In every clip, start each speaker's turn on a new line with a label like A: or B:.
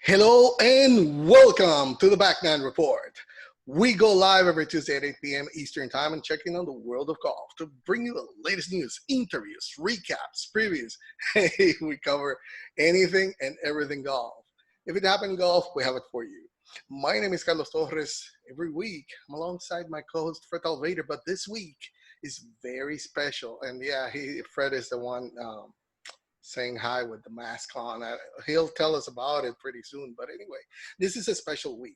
A: Hello and welcome to the Back9 Report. We go live every Tuesday at 8 p.m. Eastern Time and check in on the world of golf to bring you the latest news, interviews, recaps, previews. Hey, we cover anything and everything golf. If it happened in golf, we have it for you. My name is Carlos Torres. Every week, I'm alongside my co-host Fred Alvader, but this week is very special. And yeah, Fred is the one saying hi with the mask on. He'll tell us about it pretty soon. But anyway, this is a special week.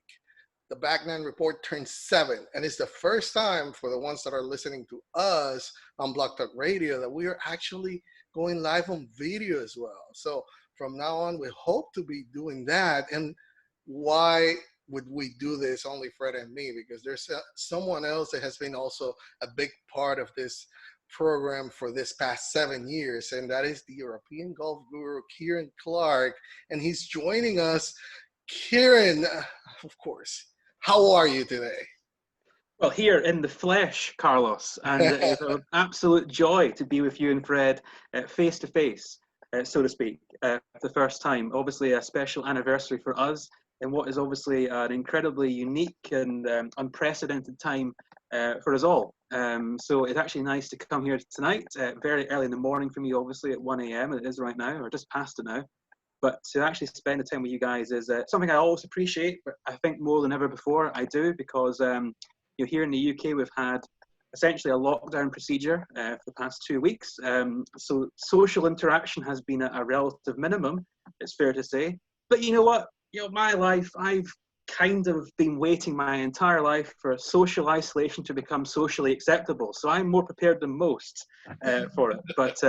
A: The Back9 Report turns 7, and it's the first time for the ones that are listening to us on Block Talk Radio that we are actually going live on video as well. So from now on, we hope to be doing that. And why would we do this, only Fred and me? Because there's someone else that has been also a big part of this program for this past 7 years, and that is the European golf guru Kieran Clark, and he's joining us. Kieran, of course, how are you today?
B: Well, here in the flesh, Carlos, and it's an absolute joy to be with you and Fred face to face, so to speak, for the first time. Obviously a special anniversary for us in what is obviously an incredibly unique and unprecedented time for us all. So it's actually nice to come here tonight, very early in the morning for me, obviously at 1 a.m. It is right now, or just past it now. But to actually spend the time with you guys is something I always appreciate, but I think more than ever before I do, because here in the UK we've had essentially a lockdown procedure for the past 2 weeks. So social interaction has been at a relative minimum, it's fair to say. But you know what? My life, I've kind of been waiting my entire life for social isolation to become socially acceptable. So I'm more prepared than most for it. But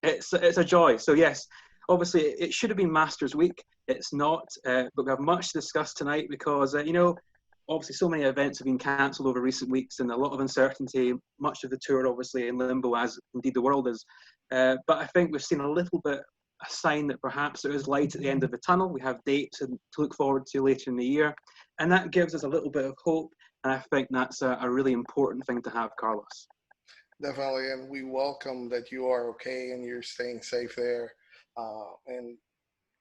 B: it's a joy. So yes, obviously it should have been Masters Week. It's not, but we have much to discuss tonight because, obviously so many events have been cancelled over recent weeks and a lot of uncertainty, much of the tour obviously in limbo, as indeed the world is. But I think we've seen a little bit a sign that perhaps there is light at the end of the tunnel. We have dates to look forward to later in the year, and that gives us a little bit of hope, and I think that's a really important thing to have, Carlos.
A: Definitely, and we welcome that you are okay and you're staying safe there. And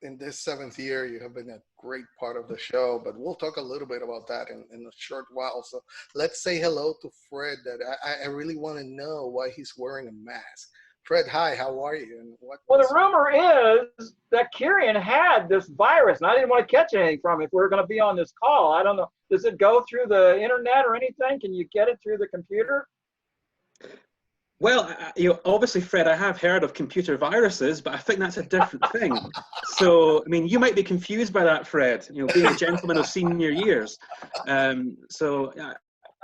A: in this 7th year, you have been a great part of the show, but we'll talk a little bit about that in a short while. So let's say hello to Fred. That I really want to know why he's wearing a mask. Fred, hi, how are you? And
C: Well, the rumor is that Kieran had this virus, and I didn't want to catch anything from it if we were going to be on this call. I don't know. Does it go through the internet or anything? Can you get it through the computer?
B: Well, obviously, Fred, I have heard of computer viruses, but I think that's a different thing. So, I mean, you might be confused by that, Fred, being a gentleman of senior years.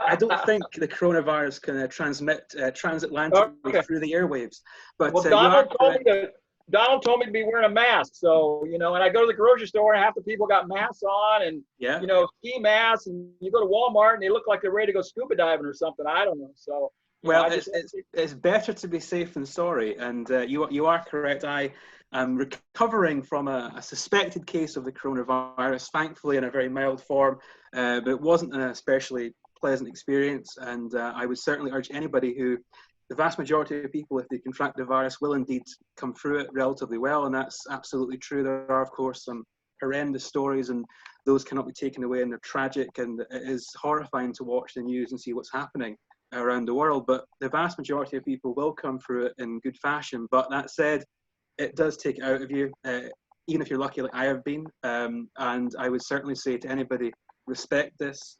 B: I don't think the coronavirus can transmit transatlantically through the airwaves. But
C: well, Donald told me to be wearing a mask. So, and I go to the grocery store and half the people got masks on and, ski masks. And you go to Walmart and they look like they're ready to go scuba diving or something. I don't know. So,
B: well, it's better to be safe than sorry. And you are correct. I am recovering from a suspected case of the coronavirus, thankfully in a very mild form, but it wasn't an especially pleasant experience, and I would certainly urge anybody the vast majority of people, if they contract the virus, will indeed come through it relatively well, and that's absolutely true. There are, of course, some horrendous stories, and those cannot be taken away, and they're tragic, and it is horrifying to watch the news and see what's happening around the world, but the vast majority of people will come through it in good fashion. But that said, it does take it out of you, even if you're lucky like I have been, and I would certainly say to anybody, respect this.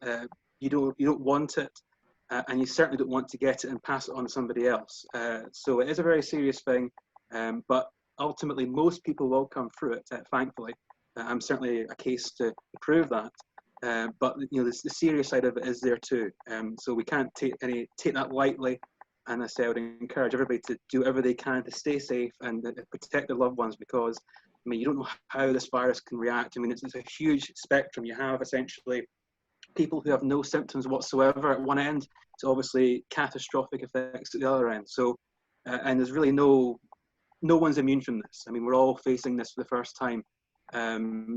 B: You don't want it, and you certainly don't want to get it and pass it on to somebody else. So it is a very serious thing, but ultimately most people will come through it, thankfully. I'm certainly a case to prove that. But the serious side of it is there too. So we can't take that lightly. And I say I would encourage everybody to do whatever they can to stay safe and protect their loved ones, because you don't know how this virus can react. It's a huge spectrum. You have essentially people who have no symptoms whatsoever at one end to obviously catastrophic effects at the other end. So, and there's really no one's immune from this. We're all facing this for the first time.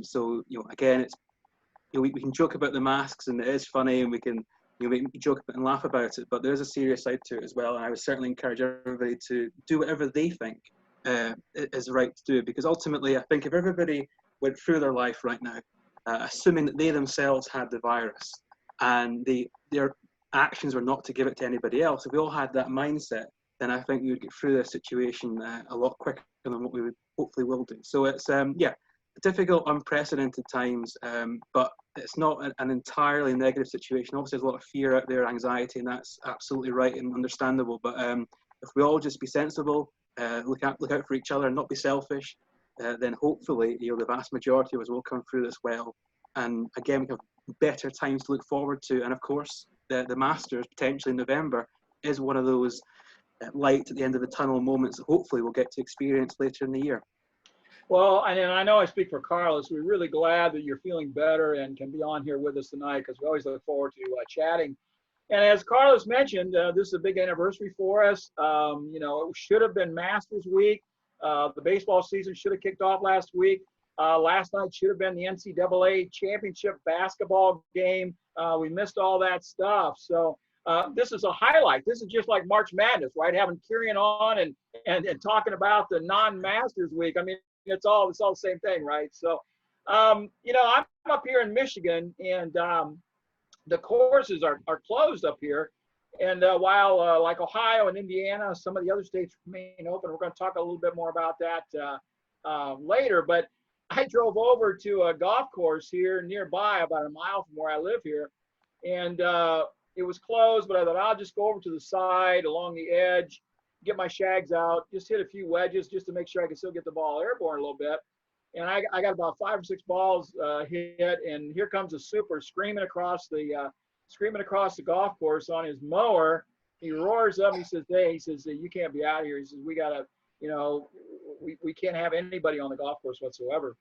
B: So, again, it's, we can joke about the masks and it is funny and we can, make joke about and laugh about it, but there's a serious side to it as well. And I would certainly encourage everybody to do whatever they think is right to do, because ultimately I think if everybody went through their life right now, assuming that they themselves had the virus and their actions were not to give it to anybody else, if we all had that mindset, then I think we would get through this situation a lot quicker than what we would hopefully will do. So it's, difficult, unprecedented times, but it's not an entirely negative situation. Obviously, there's a lot of fear out there, anxiety, and that's absolutely right and understandable. But if we all just be sensible, look out for each other and not be selfish, then hopefully, the vast majority of us will come through this well. And again, we have better times to look forward to. And of course, the Masters, potentially in November, is one of those light at the end of the tunnel moments that hopefully we'll get to experience later in the year.
C: Well, and I know I speak for Carlos. We're really glad that you're feeling better and can be on here with us tonight, because we always look forward to chatting. And as Carlos mentioned, this is a big anniversary for us. It should have been Masters week. The baseball season should have kicked off last week. Last night should have been the NCAA championship basketball game. We missed all that stuff. So this is a highlight. This is just like March Madness, right? Having Kieran on and talking about the non-Masters week. I mean, it's all the same thing, right? So, I'm up here in Michigan, and the courses are closed up here. And while like Ohio and Indiana, some of the other states remain open. We're going to talk a little bit more about that later. But I drove over to a golf course here nearby, about a mile from where I live here, and it was closed. But I thought I'll just go over to the side along the edge, get my shags out, just hit a few wedges just to make sure I can still get the ball airborne a little bit. And I got about 5 or 6 balls hit, and here comes a super screaming across the golf course on his mower. He roars up. He says, "Hey," he says, "you can't be out here." He says, "We gotta, we can't have anybody on the golf course whatsoever."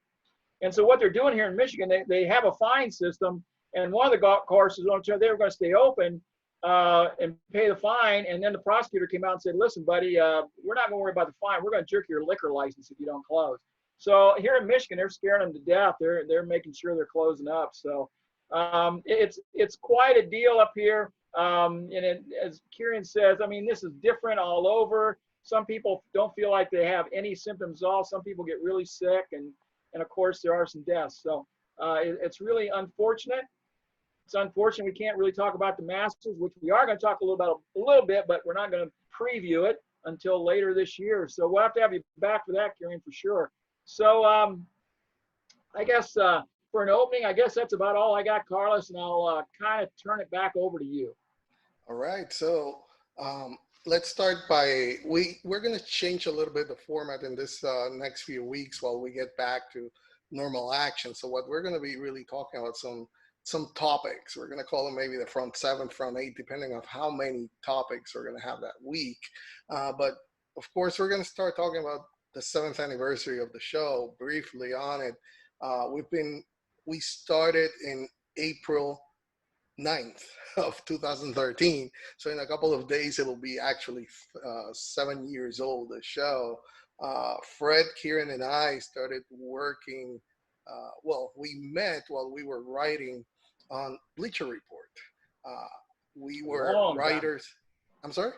C: And so what they're doing here in Michigan, they have a fine system, and one of the golf courses, they were going to stay open and pay the fine. And then the prosecutor came out and said, "Listen, buddy, we're not going to worry about the fine. We're going to jerk your liquor license if you don't close." So here in Michigan, they're scaring them to death. They're making sure they're closing up. So it's quite a deal up here. As Kieran says, I mean, this is different all over. Some people don't feel like they have any symptoms at all. Some people get really sick, and of course there are some deaths. So it's really unfortunate. It's unfortunate we can't really talk about the Masters, which we are going to talk a little bit, but we're not going to preview it until later this year. So we'll have to have you back for that, Kieran, for sure. So I guess for an opening, I guess that's about all I got, Carlos, and I'll kind of turn it back over to you.
A: All right. So let's start by, we're going to change a little bit the format in this next few weeks while we get back to normal action. So what we're going to be really talking about some topics. We're going to call them maybe the front 7, front 8, depending on how many topics we're going to have that week. But of course, we're going to start talking about the 7th anniversary of the show, briefly on it. We started in April 9th of 2013. So in a couple of days, it'll be actually 7 years old, the show. Fred, Kieran, and I started working. We met while we were writing on Bleacher Report. We were writers. I'm sorry?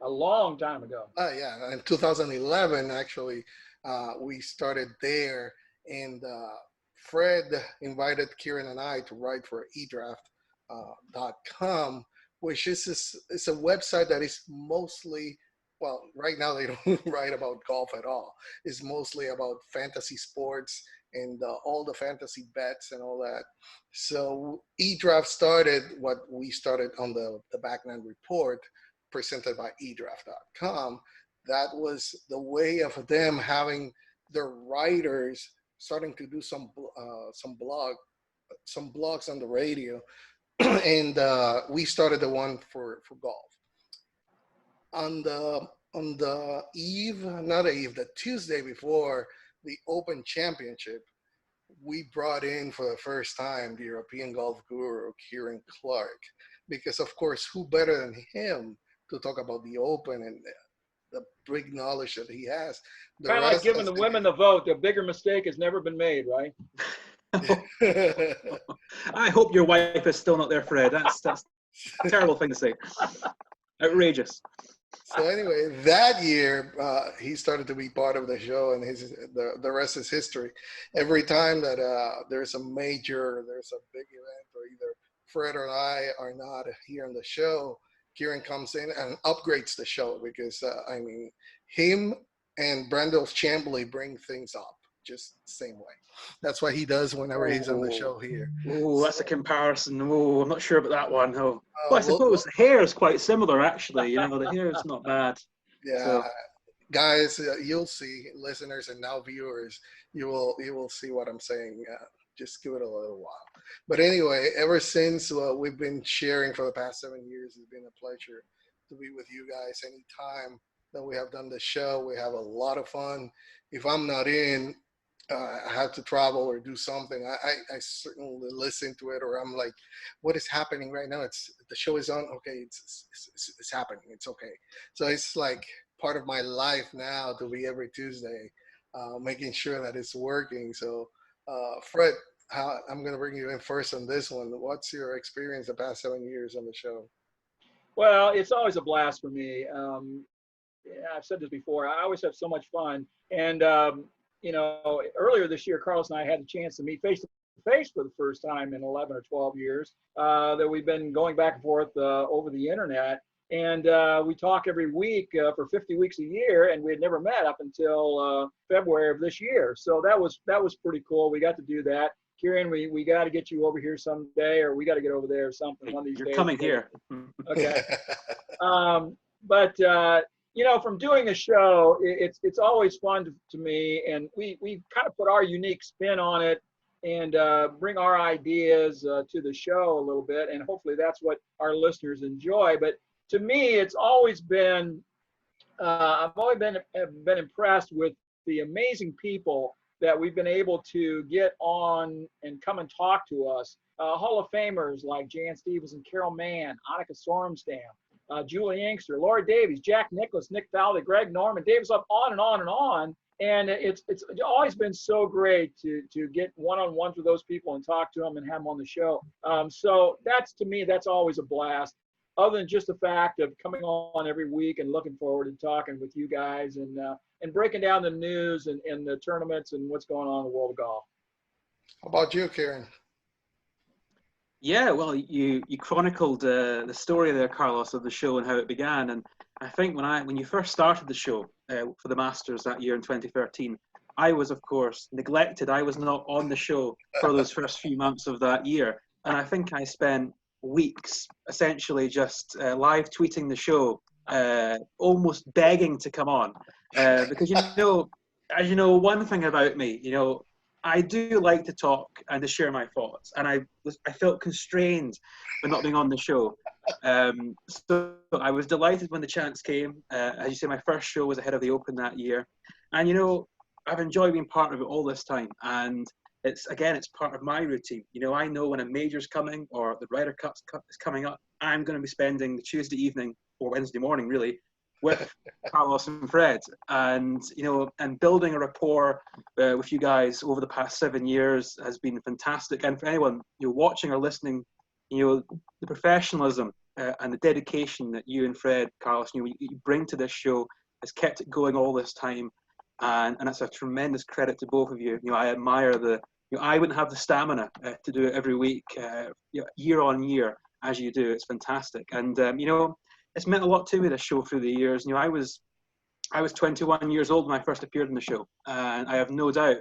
C: A long time ago.
A: Yeah, in 2011, actually, we started there. And Fred invited Kieran and I to write for eDraft.com, which is a website that is mostly, well, right now they don't write about golf at all. It's mostly about fantasy sports and all the fantasy bets and all that. So eDraft started what we started on the Backman Report, presented by eDraft.com. That was the way of them having their writers starting to do some blogs on the radio, and we started the one for golf. On the Tuesday before the Open Championship, we brought in for the first time the European golf guru, Kieran Clark, because of course, who better than him to talk about the Open and the big knowledge that he has.
C: Kind of like giving the women the vote. The bigger mistake has never been made, right?
B: I hope your wife is still not there, Fred. That's a terrible thing to say. Outrageous.
A: So anyway, that year he started to be part of the show, and the rest is history. Every time that there's a big event, or either Fred or I are not here on the show, Kieran comes in and upgrades the show because I mean, him and Brandel Chambly bring things up just the same way. That's what he does whenever he's on the show here.
B: Oh, that's a comparison. Oh, I'm not sure about that one. Oh, well, I
A: Well,
B: suppose the hair is quite similar, actually. You know, the hair is not bad.
A: yeah,
B: So,
A: guys, you'll see, listeners and now viewers, you will see what I'm saying. Just give it a little while. But anyway, ever since we've been sharing for the past 7 years, it's been a pleasure to be with you guys. Anytime that we have done the show, we have a lot of fun. If I'm not in, I have to travel or do something, I certainly listen to it, or I'm like, what is happening right now? The show is on. Okay, it's happening. It's okay. So it's like part of my life now to be every Tuesday, making sure that it's working. So, Fred, I'm going to bring you in first on this one. What's your experience the past 7 years on the show?
C: Well, it's always a blast for me. Yeah, I've said this before. I always have so much fun. And, you know, earlier this year, Carlos and I had the chance to meet face to face for the first time in 11 or 12 years that we've been going back and forth over the internet. And we talk every week for 50 weeks a year, and we had never met up until February of this year. So that was pretty cool. We got to do that. Kieran, we got to get you over here someday, or we got to get over there or something one of these days.
B: You're coming here.
C: Okay. But you know, from doing a show, it's always fun to me, and we kind of put our unique spin on it and bring our ideas to the show a little bit, and hopefully that's what our listeners enjoy. But to me, it's always been I've always been impressed with the amazing people that we've been able to get on and come and talk to us. Hall of Famers like Jan Stevens and Carol Mann, Annika Sorenstam, Julie Inkster, Laura Davies, Jack Nicklaus, Nick Falvey, Greg Norman, Davis, up on and on and on. And it's always been so great to get one-on-ones with those people and talk to them and have them on the show. So to me, that's always a blast. Other than just the fact of coming on every week and looking forward to talking with you guys and breaking down the news and the tournaments and what's going on in the world of golf.
A: How about you, Kieran?
B: Yeah, well, you chronicled the story there, Carlos, of the show and how it began. And I think when you first started the show for the Masters that year in 2013, I was, of course, neglected. I was not on the show for those first few months of that year. And I think I spent weeks essentially just live tweeting the show, almost begging to come on. Because, you know, as you know, one thing about me, you know, I do like to talk and to share my thoughts, and I felt constrained by not being on the show. So I was delighted when the chance came. As you say, my first show was ahead of the Open that year, and you know, I've enjoyed being part of it all this time. And it's part of my routine. You know, I know when a major's coming or the Ryder Cup is coming up, I'm going to be spending the Tuesday evening or Wednesday morning, really, with Carlos and Fred, and you know, and building a rapport with you guys over the past 7 years has been fantastic. And for anyone watching or listening, you know, the professionalism and the dedication that you and Fred, Carlos, you bring to this show has kept it going all this time, and it's a tremendous credit to both of you. You know, I admire I wouldn't have the stamina to do it every week, year on year as you do. It's fantastic, and you know, it's meant a lot to me, this show, through the years. You know, I was 21 years old when I first appeared on the show, and I have no doubt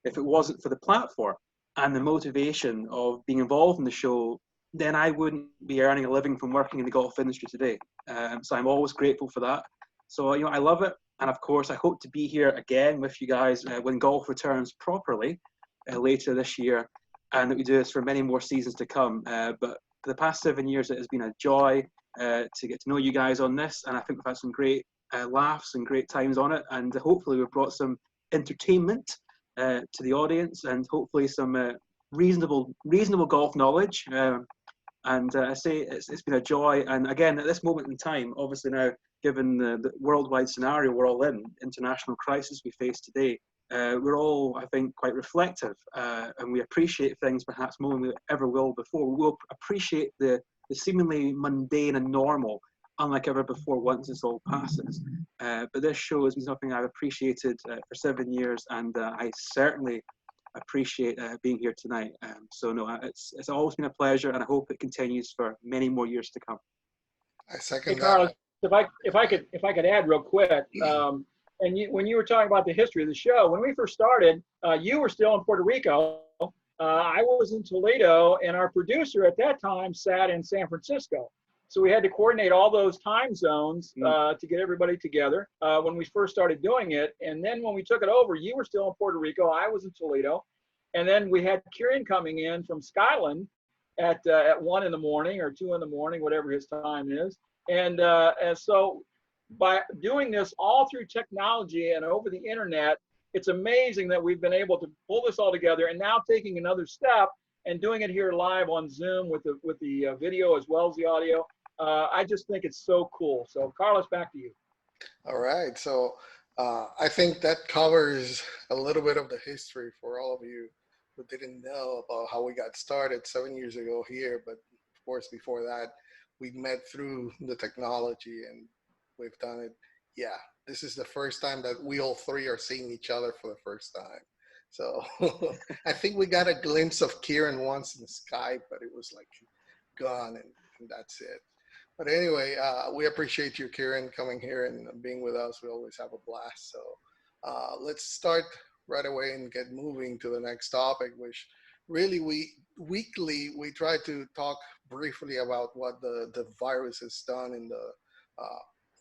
B: if it wasn't for the platform and the motivation of being involved in the show, then I wouldn't be earning a living from working in the golf industry today. So I'm always grateful for that. So, you know, I love it, and of course, I hope to be here again with you guys when golf returns properly later this year, and that we do this for many more seasons to come. But for the past 7 years, it has been a joy to get to know you guys on this, and I think we've had some great laughs and great times on it, and hopefully we've brought some entertainment to the audience, and hopefully some reasonable golf knowledge. And I say it's been a joy. And again, at this moment in time, obviously now, given the worldwide scenario we're all in, international crisis we face today, we're all, I think, quite reflective, and we appreciate things perhaps more than we ever will before. We'll appreciate the seemingly mundane and normal unlike ever before once this all passes. But this show is something I've appreciated for 7 years, and I certainly appreciate being here tonight. So no, it's always been a pleasure, and I hope it continues for many more years to come.
A: I second
C: Hey,
A: that.
C: Carlos, if I could add real quick, and when you were talking about the history of the show, when we first started, you were still in Puerto Rico. I was in Toledo, and our producer at that time sat in San Francisco. So we had to coordinate all those time zones to get everybody together when we first started doing it. And then when we took it over, you were still in Puerto Rico, I was in Toledo. And then we had Kieran coming in from Scotland at 1 in the morning or 2 in the morning, whatever his time is. And so by doing this all through technology and over the internet, it's amazing that we've been able to pull this all together, and now taking another step and doing it here live on Zoom with the video as well as the audio. I just think it's so cool. So Carlos, back to you.
A: All right. So I think that covers a little bit of the history for all of you who didn't know about how we got started 7 years ago here. But of course, before that, we met through the technology, and we've done it. Yeah, this is the first time that we all three are seeing each other for the first time. So I think we got a glimpse of Kieran once in Skype, but it was like gone, and that's it. But anyway, we appreciate you, Kieran, coming here and being with us. We always have a blast. So let's start right away and get moving to the next topic, which really weekly we try to talk briefly about what the virus has done in the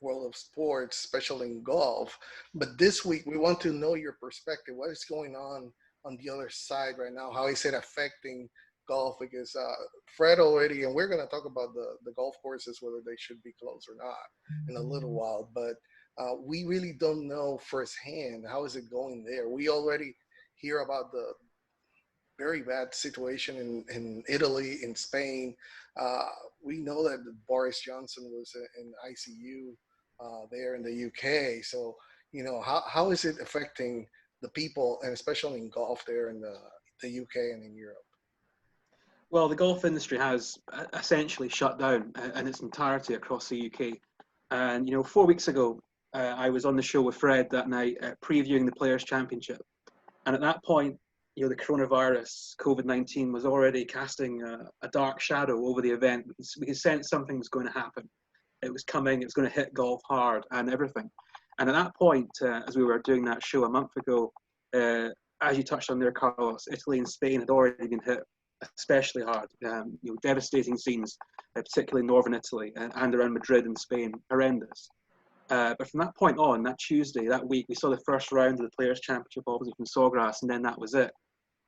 A: world of sports, especially in golf. But this week we want to know your perspective. What is going on the other side right now? How is it affecting golf? Because Fred already, and we're going to talk about the golf courses, whether they should be closed or not in a little while, but we really don't know firsthand how is it going there. We already hear about the very bad situation in Italy, in Spain. We know that Boris Johnson was in ICU there in the UK. So, you know, how is it affecting the people, and especially in golf there in the UK and in Europe?
B: Well, the golf industry has essentially shut down in its entirety across the UK. And, you know, 4 weeks ago, I was on the show with Fred that night previewing the Players' Championship. And at that point, you know, the coronavirus, COVID-19, was already casting a dark shadow over the event. We could sense something was going to happen. It was coming, it was going to hit golf hard and everything. And at that point, as we were doing that show a month ago, as you touched on there, Carlos, Italy and Spain had already been hit especially hard. You know, devastating scenes, particularly in northern Italy and around Madrid and Spain, horrendous. But from that point on, that Tuesday, that week, we saw the first round of the Players' Championship opposite from Sawgrass, and then that was it.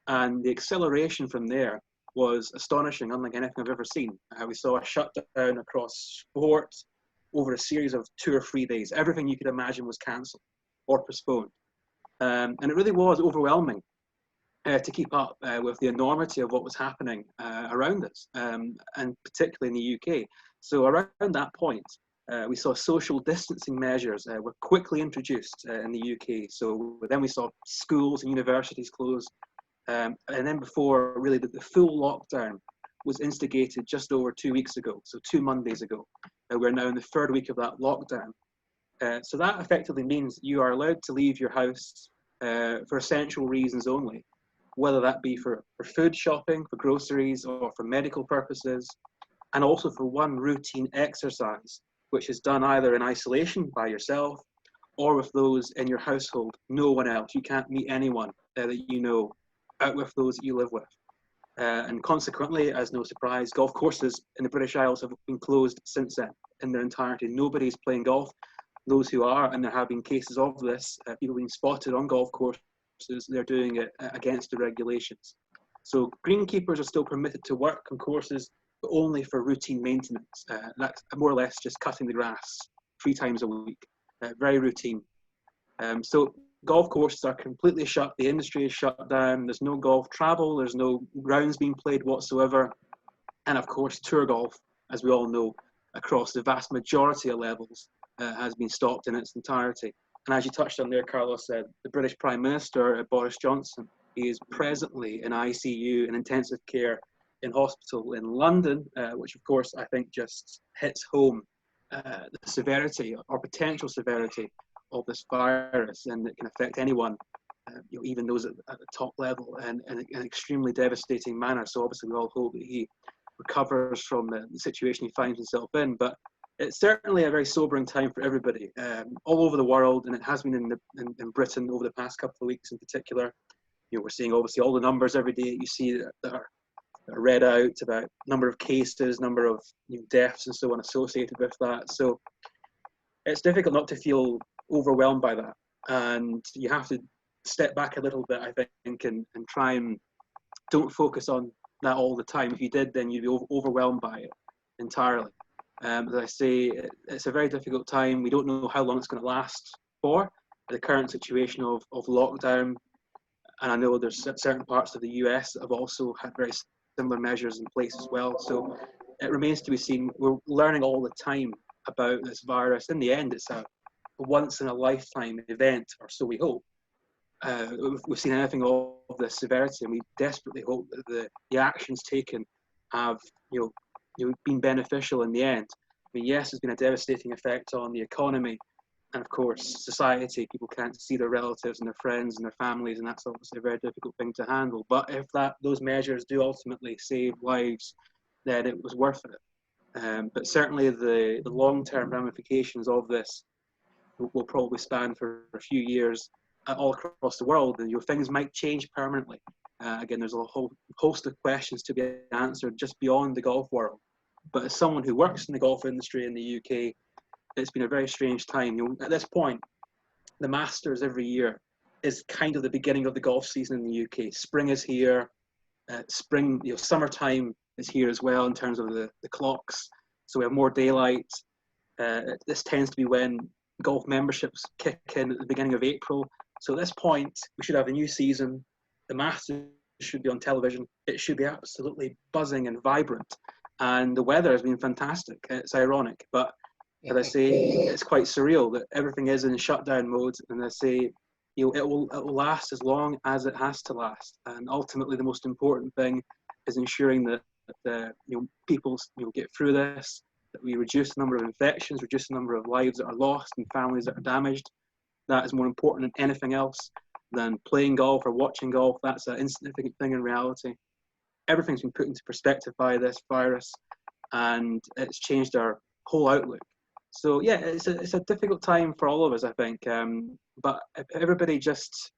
B: And the acceleration from there was astonishing, unlike anything I've ever seen. We saw a shutdown across sport over a series of 2 or 3 days. Everything you could imagine was cancelled or postponed. And it really was overwhelming to keep up with the enormity of what was happening around us, and particularly in the UK. So around that point, we saw social distancing measures were quickly introduced in the UK. So then we saw schools and universities closed. And then before really the full lockdown was instigated just over 2 weeks ago, so 2 Mondays ago. We're now in the 3rd week of that lockdown. So that effectively means you are allowed to leave your house for essential reasons only, whether that be for food shopping, for groceries, or for medical purposes, and also for one routine exercise, which is done either in isolation by yourself or with those in your household, no one else. You can't meet anyone that you know out with those that you live with. And consequently, as no surprise, golf courses in the British Isles have been closed since then in their entirety. Nobody's playing golf. Those who are, and there have been cases of this, people being spotted on golf courses, they're doing it against the regulations. So greenkeepers are still permitted to work on courses, but only for routine maintenance. That's more or less just cutting the grass 3 times a week, very routine. So golf courses are completely shut. The industry is shut down. There's no golf travel. There's no rounds being played whatsoever. And of course, tour golf, as we all know, across the vast majority of levels, has been stopped in its entirety. And as you touched on there, Carlos said, the British Prime Minister, Boris Johnson, he is presently in ICU, in intensive care in hospital in London, which of course I think just hits home the severity or potential severity of this virus, and it can affect anyone, even those at the top level, and in an extremely devastating manner. So obviously we all hope that he recovers from the situation he finds himself in. But it's certainly a very sobering time for everybody, all over the world, and it has been in Britain over the past couple of weeks in particular. We're seeing obviously all the numbers every day you see that are read out about number of cases, number of deaths and so on associated with that. So it's difficult not to feel overwhelmed by that. And you have to step back a little bit, I think, and try and don't focus on that all the time. If you did, then you'd be overwhelmed by it entirely. As I say, it's a very difficult time. We don't know how long it's going to last for. The current situation of lockdown, and I know there's certain parts of the US that have also had very similar measures in place as well. So it remains to be seen. We're learning all the time about this virus. In the end, it's a once in a lifetime event, or so we hope. We've seen anything of this severity, and we desperately hope that the actions taken have been beneficial in the end. I mean, yes, there's been a devastating effect on the economy and, of course, society. People can't see their relatives and their friends and their families, and that's obviously a very difficult thing to handle. But if those measures do ultimately save lives, then it was worth it. But certainly the long-term ramifications of this will probably span for a few years all across the world, and things might change permanently. Again, there's a whole host of questions to be answered just beyond the golf world. But as someone who works in the golf industry in the UK, it's been a very strange time. At this point, the Masters every year is kind of the beginning of the golf season in the UK. Spring is here. Summertime is here as well in terms of the clocks. So we have more daylight. This tends to be when golf memberships kick in at the beginning of April. So at this point, we should have a new season. The Masters should be on television. It should be absolutely buzzing and vibrant. And the weather has been fantastic. It's ironic, but as I say, it's quite surreal that everything is in shutdown mode. And I say, it will last as long as it has to last. And ultimately, the most important thing is ensuring that people get through this, that we reduce the number of infections, reduce the number of lives that are lost and families that are damaged. That is more important than anything else than playing golf or watching golf. That's an insignificant thing in reality. Everything's been put into perspective by this virus, and it's changed our whole outlook. So yeah, it's a difficult time for all of us, I think. But if everybody just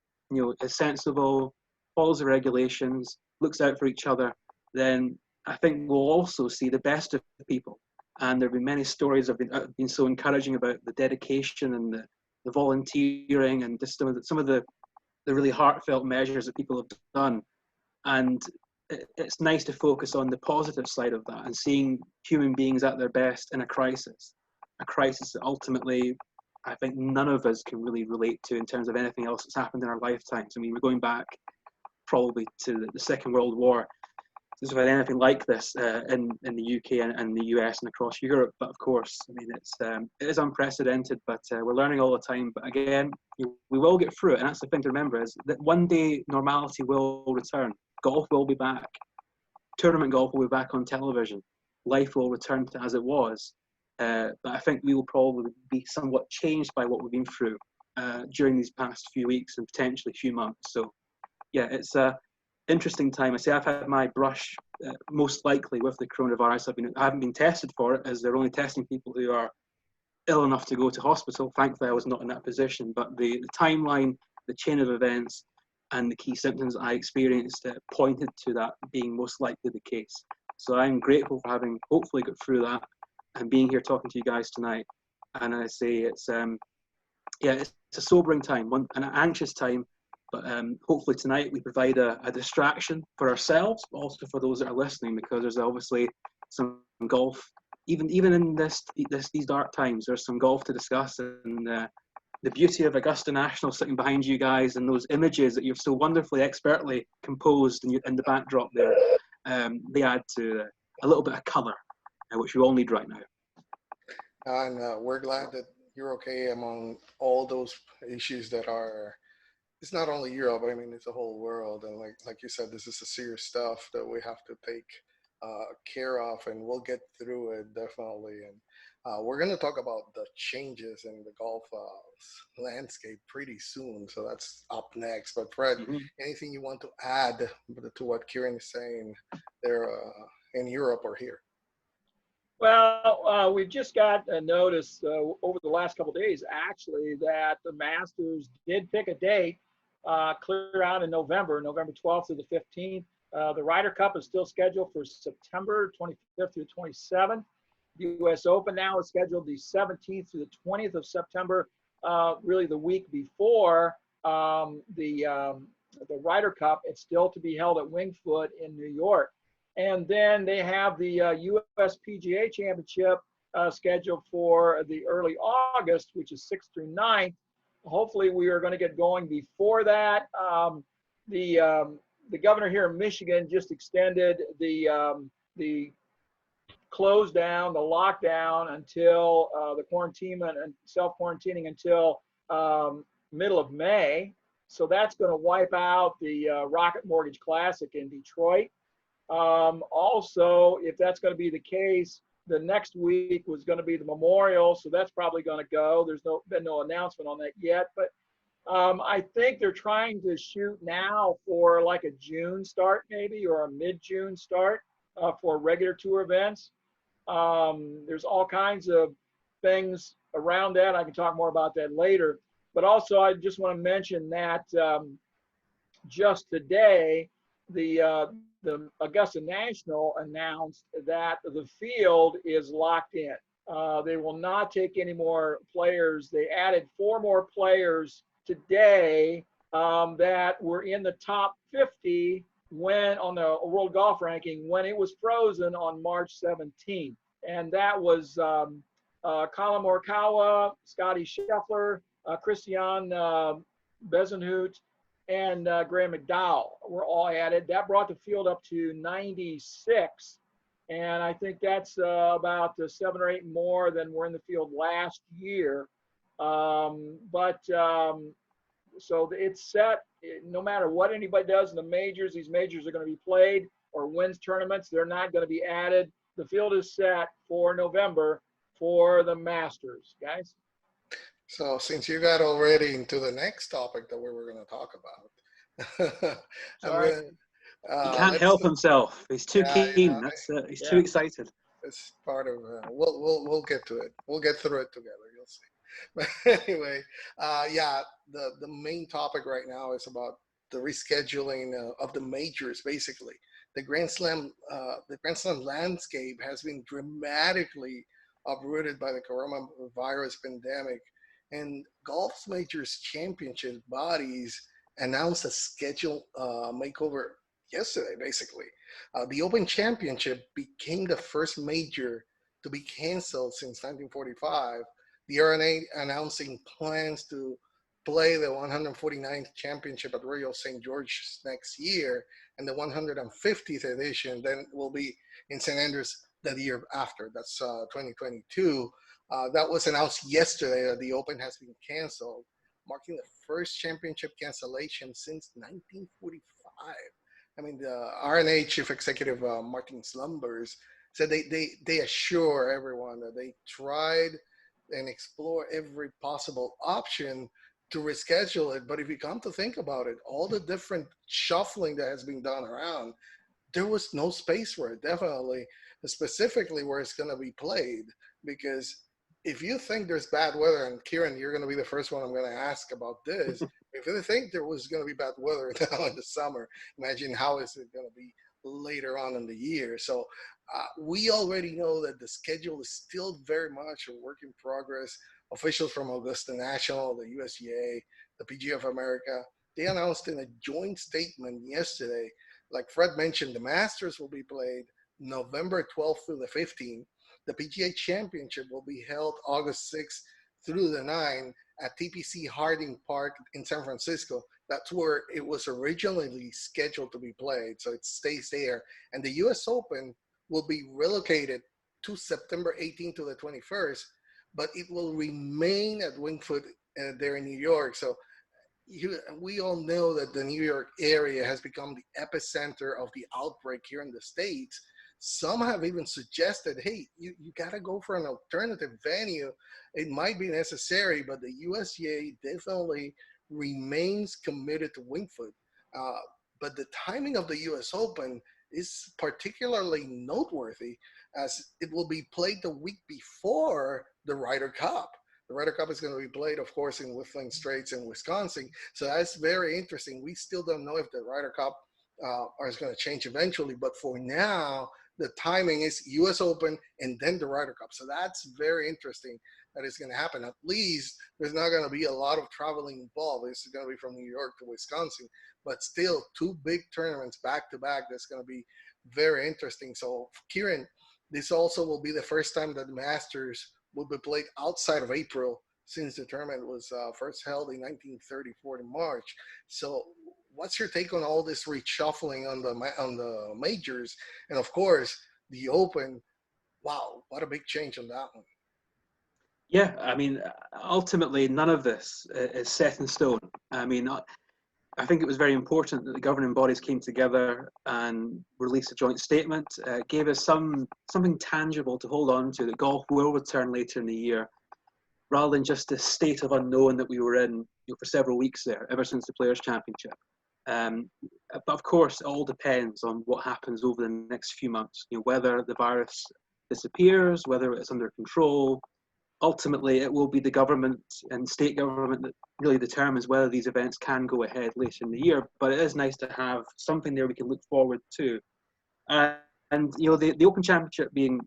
B: is sensible, follows the regulations, looks out for each other, then I think we'll also see the best of people. And there have been many stories that have been so encouraging about the dedication and the volunteering and just some of the really heartfelt measures that people have done. And it's nice to focus on the positive side of that and seeing human beings at their best in a crisis that ultimately I think none of us can really relate to in terms of anything else that's happened in our lifetimes. I mean, we're going back probably to the Second World War. There's been anything like this in the UK and the US and across Europe, but of course, I mean, it is unprecedented, but we're learning all the time. But again, we will get through it, and that's the thing to remember, is that one day normality will return. Golf will be back. Tournament golf will be back on television. Life will return to as it was. But I think we will probably be somewhat changed by what we've been through during these past few weeks and potentially few months. So yeah, it's a interesting time. I say I've had my brush most likely with the coronavirus. I haven't been tested for it, as they're only testing people who are ill enough to go to hospital. Thankfully, I was not in that position. But the timeline, the chain of events, and the key symptoms I experienced pointed to that being most likely the case. So I'm grateful for having hopefully got through that and being here talking to you guys tonight. And I say it's a sobering time, an anxious time, but hopefully tonight we provide a distraction for ourselves, but also for those that are listening, because there's obviously some golf, even in these dark times, there's some golf to discuss, and the beauty of Augusta National sitting behind you guys and those images that you've so wonderfully, expertly composed in the backdrop there, they add to a little bit of colour, which we all need right now.
A: And we're glad that you're okay among all those issues that are, it's not only Europe, but I mean, it's the whole world. And like you said, this is the serious stuff that we have to take care of, and we'll get through it definitely. And We're going to talk about the changes in the golf landscape pretty soon. So that's up next. But Fred, anything you want to add to what Kieran is saying there in Europe or here?
C: Well, we've just got a notice over the last couple of days, actually, that the Masters did pick a date, clear out in November 12th through the 15th. The Ryder Cup is still scheduled for September 25th through 27th. The U.S. Open now is scheduled the 17th through the 20th of September, really the week before the Ryder Cup. It's still to be held at Winged Foot in New York. And then they have the US PGA Championship scheduled for the early August, which is 6th through 9th. Hopefully, we are going to get going before that. The governor here in Michigan just extended the close down, the lockdown until the quarantine and self-quarantining until middle of May. So that's going to wipe out the Rocket Mortgage Classic in Detroit. Also, if that's going to be the case, the next week was going to be the Memorial, so that's probably going to go. There's been no announcement on that yet, but I think they're trying to shoot now for like a June start maybe, or a mid-June start for regular tour events. There's all kinds of things around that. I can talk more about that later. But also, I just want to mention that just today, the Augusta National announced that the field is locked in. They will not take any more players. They added 4 more players today that were in the top 50 when on the World Golf Ranking when it was frozen on March 17th. And that was Colin Morikawa, Scotty Scheffler, Christian Bezenhout, and Graham McDowell were all added. That brought the field up to 96. And I think that's about 7 or 8 more than were in the field last year. So it's set. No matter what anybody does in the majors, these majors are going to be played, or wins tournaments. They're not going to be added. The field is set for November for the Masters, guys.
A: So since you got already into the next topic that we were going to talk about,
B: he can't help himself. He's too keen. He's too excited.
A: It's part of. We'll get to it. We'll get through it together. You'll see. But anyway, the main topic right now is about the rescheduling of the majors. Basically, the Grand Slam landscape has been dramatically uprooted by the coronavirus pandemic. And golf majors championship bodies announced a schedule makeover yesterday, basically. The Open Championship became the first major to be canceled since 1945. The R&A announcing plans to play the 149th championship at Royal St. George's next year, and the 150th edition then will be in St. Andrews the year after. That's 2022. That was announced yesterday that the Open has been canceled, marking the first championship cancellation since 1945. I mean, the R&A chief executive, Martin Slumbers, said they assure everyone that they tried and explore every possible option to reschedule it. But if you come to think about it, all the different shuffling that has been done around, there was no space for it, definitely, specifically where it's going to be played. Because if you think there's bad weather, and Kieran, you're going to be the first one I'm going to ask about this. If you think there was going to be bad weather now in the summer, imagine how is it going to be later on in the year. So we already know that the schedule is still very much a work in progress. Officials from Augusta National, the USGA, the PGA of America, they announced in a joint statement yesterday, like Fred mentioned, the Masters will be played November 12th through the 15th. The PGA Championship will be held August 6th through the 9th at TPC Harding Park in San Francisco. That's where it was originally scheduled to be played, so it stays there. And the U.S. Open will be relocated to September 18th to the 21st, but it will remain at Winged Foot there in New York. So we all know that the New York area has become the epicenter of the outbreak here in the States. Some have even suggested, hey, you got to go for an alternative venue. It might be necessary, but the USGA definitely remains committed to Winged Foot. But the timing of the US Open is particularly noteworthy, as it will be played the week before the Ryder Cup. The Ryder Cup is going to be played, of course, in Whistling Straits in Wisconsin. So that's very interesting. We still don't know if the Ryder Cup is going to change eventually. But for now, the timing is US Open and then the Ryder Cup. So that's very interesting that it's going to happen. At least there's not going to be a lot of traveling involved. It's going to be from New York to Wisconsin. But still, two big tournaments back to back. That's going to be very interesting. So, Kieran, this also will be the first time that the Masters will be played outside of April, since the tournament was first held in 1934 in March. So what's your take on all this reshuffling on the majors, and of course the Open? Wow, what a big change on that one.
B: Yeah, I mean, ultimately none of this is set in stone. I mean, I think it was very important that the governing bodies came together and released a joint statement. Gave us something tangible to hold on to, that golf will return later in the year, rather than just this state of unknown that we were in for several weeks there, ever since the Players' Championship. But of course, it all depends on what happens over the next few months. Whether the virus disappears, whether it's under control. Ultimately, it will be the government and state government that really determines whether these events can go ahead later in the year. But it is nice to have something there we can look forward to. And the Open Championship being,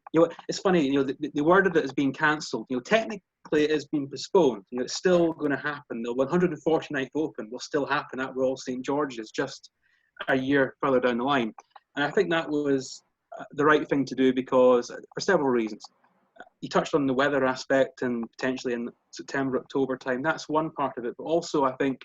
B: it's funny, the word of it is being cancelled. Technically it has been postponed. It's still going to happen. The 149th Open will still happen at Royal St George's, just a year further down the line. And I think that was the right thing to do, because for several reasons. You touched on the weather aspect, and potentially in September, October time. That's one part of it. But also, I think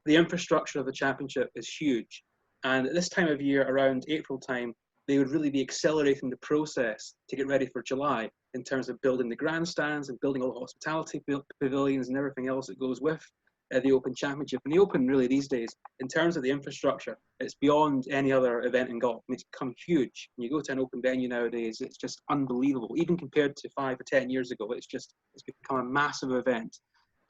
B: the infrastructure of the championship is huge. And at this time of year, around April time, they would really be accelerating the process to get ready for July, in terms of building the grandstands and building all the hospitality pavilions and everything else that goes with the Open Championship. And the Open, really, these days, in terms of the infrastructure, it's beyond any other event in golf. And it's become huge. When you go to an Open venue nowadays, it's just unbelievable. Even compared to 5 or 10 years ago, it's become a massive event.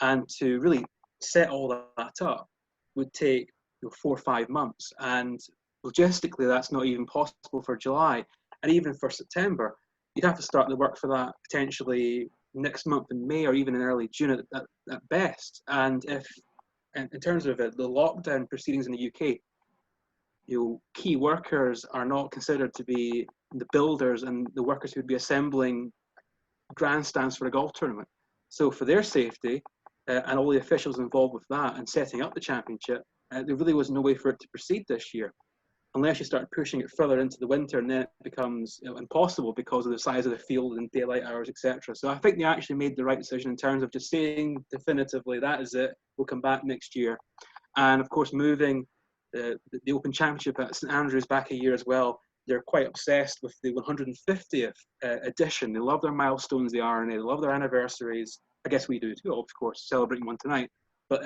B: And to really set all that up would take 4 or 5 months. And logistically, that's not even possible for July. And even for September, you'd have to start the work for that potentially next month in May, or even in early June at best. And if, in terms of the lockdown proceedings in the UK, key workers are not considered to be the builders and the workers who would be assembling grandstands for a golf tournament. So for their safety and all the officials involved with that and setting up the championship, there really was no way for it to proceed this year, unless you start pushing it further into the winter, and then it becomes impossible because of the size of the field and daylight hours, etc. So I think they actually made the right decision in terms of just saying definitively, that is it, we'll come back next year. And of course, moving the Open Championship at St Andrews back a year as well. They're quite obsessed with the 150th edition. They love their milestones, the RNA, they love their anniversaries. I guess we do too, of course, celebrating one tonight. But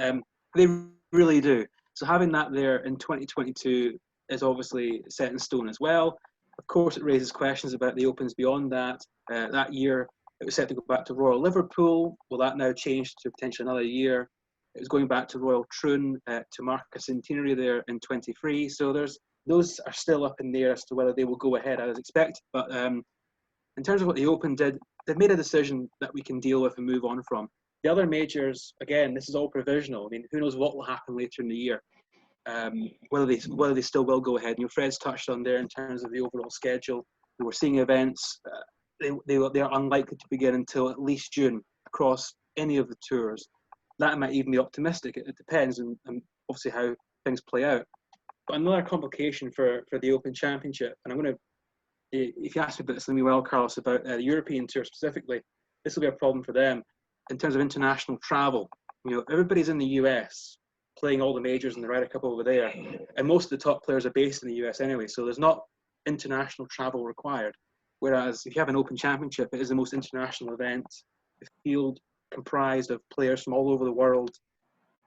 B: they really do. So having that there in 2022 is obviously set in stone as well. Of course, it raises questions about the Opens beyond that. That year, it was set to go back to Royal Liverpool. Will that now change to potentially another year? It was going back to Royal Troon to mark a centenary there in 23. So those are still up in the air as to whether they will go ahead as expected. But in terms of what the Open did, they've made a decision that we can deal with and move on from. The other majors, again, this is all provisional. I mean, who knows what will happen later in the year. Whether they still will go ahead. Fred's touched on there in terms of the overall schedule. We're seeing events, they are unlikely to begin until at least June across any of the tours. That might even be optimistic. It depends on obviously how things play out. But another complication for the Open Championship, and I'm going to, if you ask me about this, let me Carlos, about the European Tour specifically, this will be a problem for them in terms of international travel. Everybody's in the US playing all the majors and the Ryder Cup over there, and most of the top players are based in the US anyway, so there's not international travel required. Whereas if you have an Open Championship, it is the most international event. The field comprised of players from all over the world,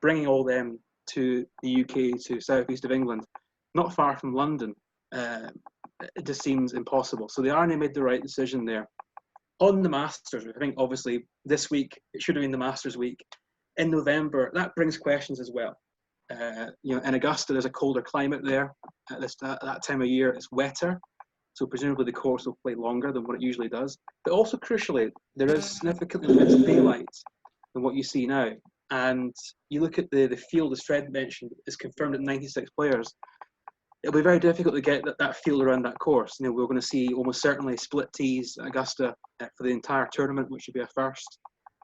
B: bringing all them to the UK, to southeast of England, not far from London. it just seems impossible. So the R&A made the right decision there. On the Masters, I think obviously this week, it should have been the Masters week. In November, that brings questions as well. In Augusta, there's a colder climate there. At that time of year, it's wetter. So presumably the course will play longer than what it usually does. But also crucially, there is significantly less daylight than what you see now. And you look at the field, as Fred mentioned, is confirmed at 96 players. It'll be very difficult to get that field around that course. We're going to see almost certainly split tees at Augusta for the entire tournament, which would be a first.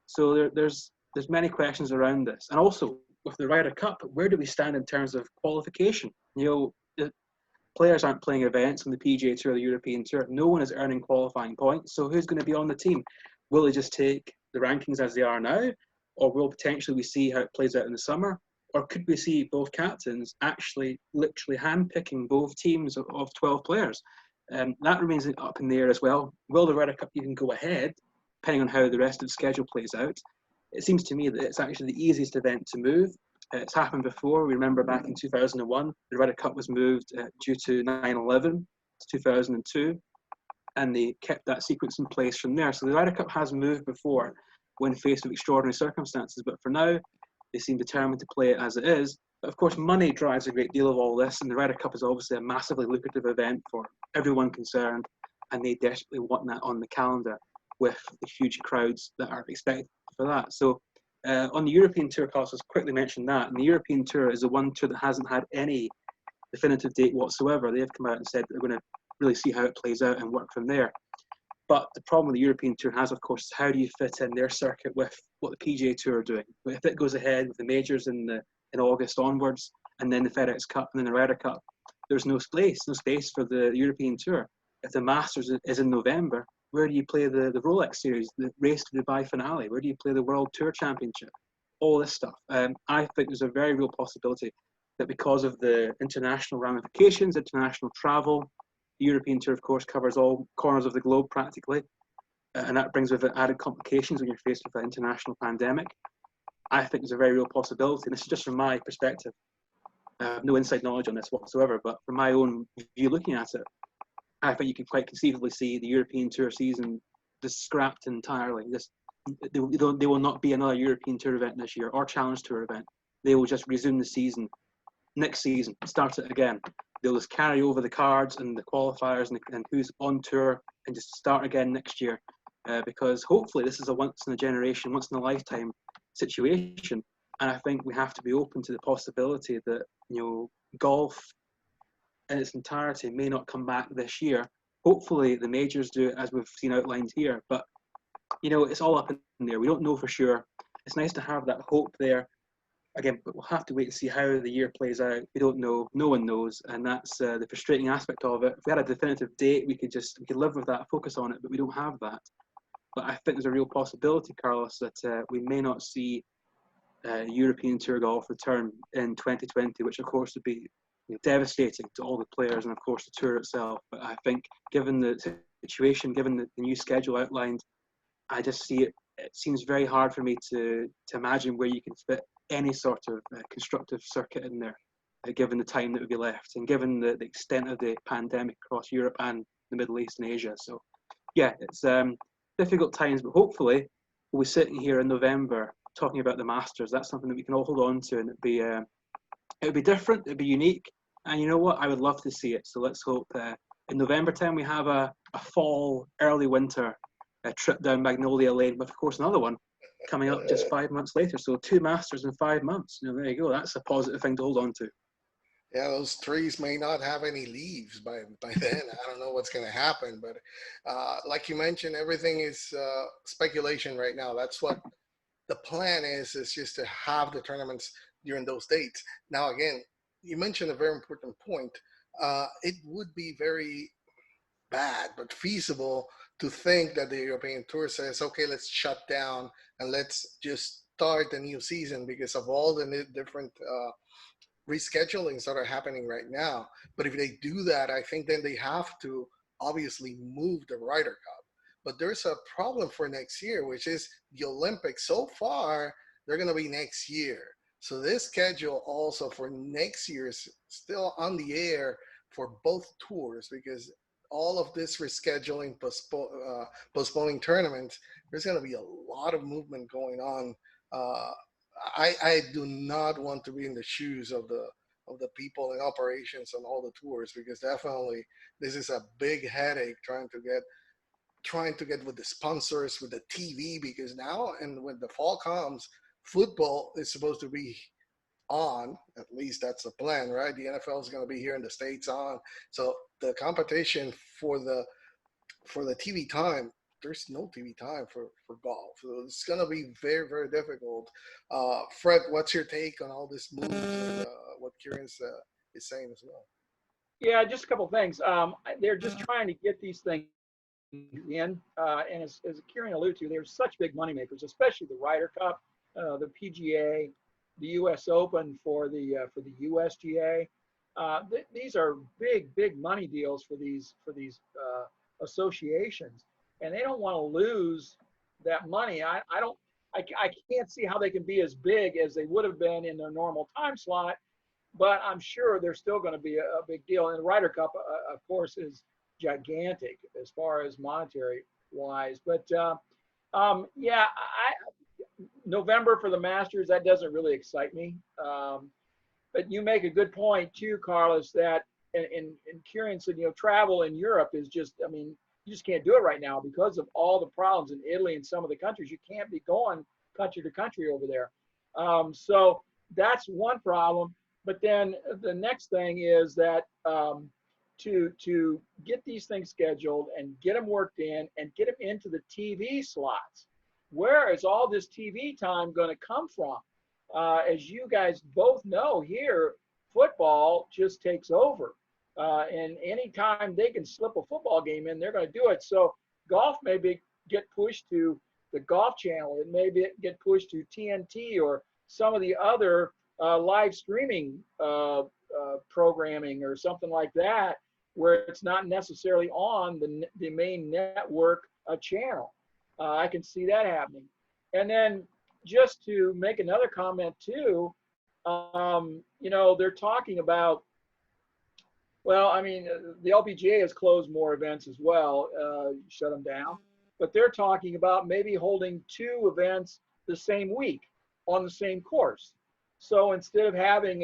B: So there's many questions around this. And also, with the Ryder Cup, where do we stand in terms of qualification? The players aren't playing events on the PGA Tour or the European Tour. No one is earning qualifying points. So who's going to be on the team? Will they just take the rankings as they are now? Or will potentially we see how it plays out in the summer? Or could we see both captains actually literally handpicking both teams of 12 players? That remains up in the air as well. Will the Ryder Cup even go ahead, depending on how the rest of the schedule plays out? It seems to me that it's actually the easiest event to move. It's happened before. We remember back in 2001, the Ryder Cup was moved due to 9/11 to 2002, and they kept that sequence in place from there. So the Ryder Cup has moved before when faced with extraordinary circumstances, but for now, they seem determined to play it as it is. But of course, money drives a great deal of all this, and the Ryder Cup is obviously a massively lucrative event for everyone concerned, and they desperately want that on the calendar with the huge crowds that are expected for that. So on the European Tour, Carlos has quickly mentioned that, and the European Tour is the one tour that hasn't had any definitive date whatsoever. They've come out and said they're going to really see how it plays out and work from there. But the problem with the European Tour has, of course, is how do you fit in their circuit with what the PGA Tour are doing? But if it goes ahead with the majors in August onwards, and then the FedEx Cup and then the Ryder Cup, there's no space for the European Tour. If the Masters is in November, where do you play the Rolex Series, the Race to Dubai finale? Where do you play the World Tour Championship? All this stuff. I think there's a very real possibility that because of the international ramifications, international travel, the European Tour, of course, covers all corners of the globe practically, and that brings with it added complications when you're faced with an international pandemic. I think there's a very real possibility, and this is just from my perspective. I have no inside knowledge on this whatsoever, but from my own view looking at it, I think you can quite conceivably see the European Tour season just scrapped entirely. They will not be another European Tour event this year or Challenge Tour event. They will just resume the season next season, start it again. They'll just carry over the cards and the qualifiers and who's on tour and just start again next year. Because hopefully this is a once in a generation, once in a lifetime situation. And I think we have to be open to the possibility that, golf in its entirety may not come back this year. Hopefully the majors do it as we've seen outlined here, but it's all up in there. We don't know for sure. It's nice to have that hope there. Again, but we'll have to wait and see how the year plays out. We don't know. No one knows, and that's the frustrating aspect of it. If we had a definitive date, we could live with that, focus on it, but we don't have that. But I think there's a real possibility, Carlos, that we may not see European Tour golf return in 2020, which of course would be devastating to all the players and of course the tour itself. But I think given the situation, given the new schedule outlined, I just see it. It seems very hard for me to imagine where you can fit any sort of constructive circuit in there, given the time that would be left and given the extent of the pandemic across Europe and the Middle East and Asia. So yeah, it's difficult times, but hopefully we'll be sitting here in November talking about the Masters. That's something that we can all hold on to, and it would be different, it'd be unique, and you know what, I would love to see it. So let's hope in November time we have a fall, early winter trip down Magnolia Lane, but of course another one coming up just 5 months later. So 2 Masters in 5 months. There you go. That's a positive thing to hold on to.
A: Yeah, those trees may not have any leaves by then. I don't know what's going to happen, but like you mentioned, everything is speculation right now. That's what the plan is just to have the tournaments during those dates. Now, again, you mentioned a very important point. It would be very bad, but feasible to think that the European Tour says, okay, let's shut down and let's just start the new season because of all the different reschedulings that are happening right now. But if they do that, I think then they have to obviously move the Ryder Cup. But there's a problem for next year, which is the Olympics. So far, they're going to be next year. So this schedule also for next year is still on the air for both tours because all of this rescheduling, postponing tournaments, there's going to be a lot of movement going on. I do not want to be in the shoes of the people in operations on all the tours, because definitely this is a big headache trying to get with the sponsors, with the TV, because now, and when the fall comes, football is supposed to be on, at least that's the plan, right? The NFL is going to be here in the States on. So the competition for the TV time, there's no TV time for golf. So it's going to be very, very difficult. Fred, what's your take on all this moves and what Kieran's is saying as well?
C: Yeah, just a couple of things. They're just trying to get these things in, and as Kieran alluded to, there's such big money makers, especially the Ryder Cup, the PGA, the U.S. Open for the USGA. These are big money deals for these associations, and they don't want to lose that money. I can't see how they can be as big as they would have been in their normal time slot, but I'm sure they're still going to be a big deal. And the Ryder Cup, of course, is gigantic as far as monetary wise. But yeah, November for the Masters, that doesn't really excite me. But you make a good point too, Carlos, that and Kieran said, travel in Europe is just, I mean, you just can't do it right now because of all the problems in Italy and some of the countries. You can't be going country to country over there. So that's one problem. But then the next thing is that to get these things scheduled and get them worked in and get them into the TV slots, where is all this TV time going to come from? As you guys both know here, football just takes over. And anytime they can slip a football game in, they're going to do it. So golf may get pushed to the Golf Channel. It may get pushed to TNT or some of the other live streaming programming or something like that, where it's not necessarily on the main network channel. I can see that happening. And then just to make another comment too, they're talking about, well, I mean, the LPGA has closed more events as well, shut them down, but they're talking about maybe holding 2 events the same week on the same course. So instead of having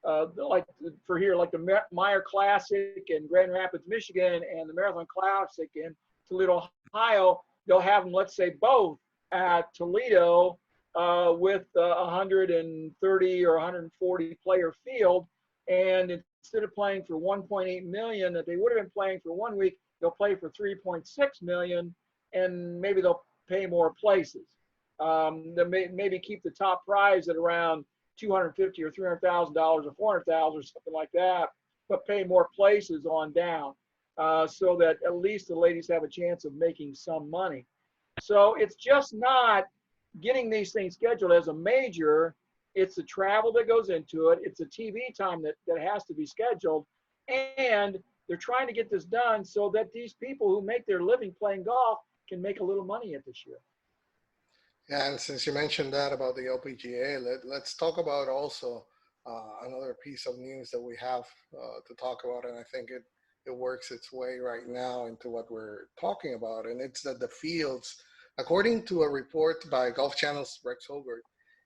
C: like the Meyer Classic in Grand Rapids, Michigan, and the Marathon Classic in Toledo, Ohio, they'll have them, let's say, both at Toledo with 130 or 140 player field. And instead of playing for 1.8 million that they would have been playing for 1 week, they'll play for 3.6 million, and maybe they'll pay more places. They'll maybe keep the top prize at around $250,000 or $300,000 or $400,000 or something like that, but pay more places on down, so that at least the ladies have a chance of making some money. So it's just not getting these things scheduled as a major. It's the travel that goes into it. It's the TV time that has to be scheduled. And they're trying to get this done so that these people who make their living playing golf can make a little money at this year.
A: Yeah, and since you mentioned that about the LPGA, let's talk about also another piece of news that we have to talk about, and I think it works its way right now into what we're talking about, and it's that the fields, according to a report by Golf Channel's Rex Hogart,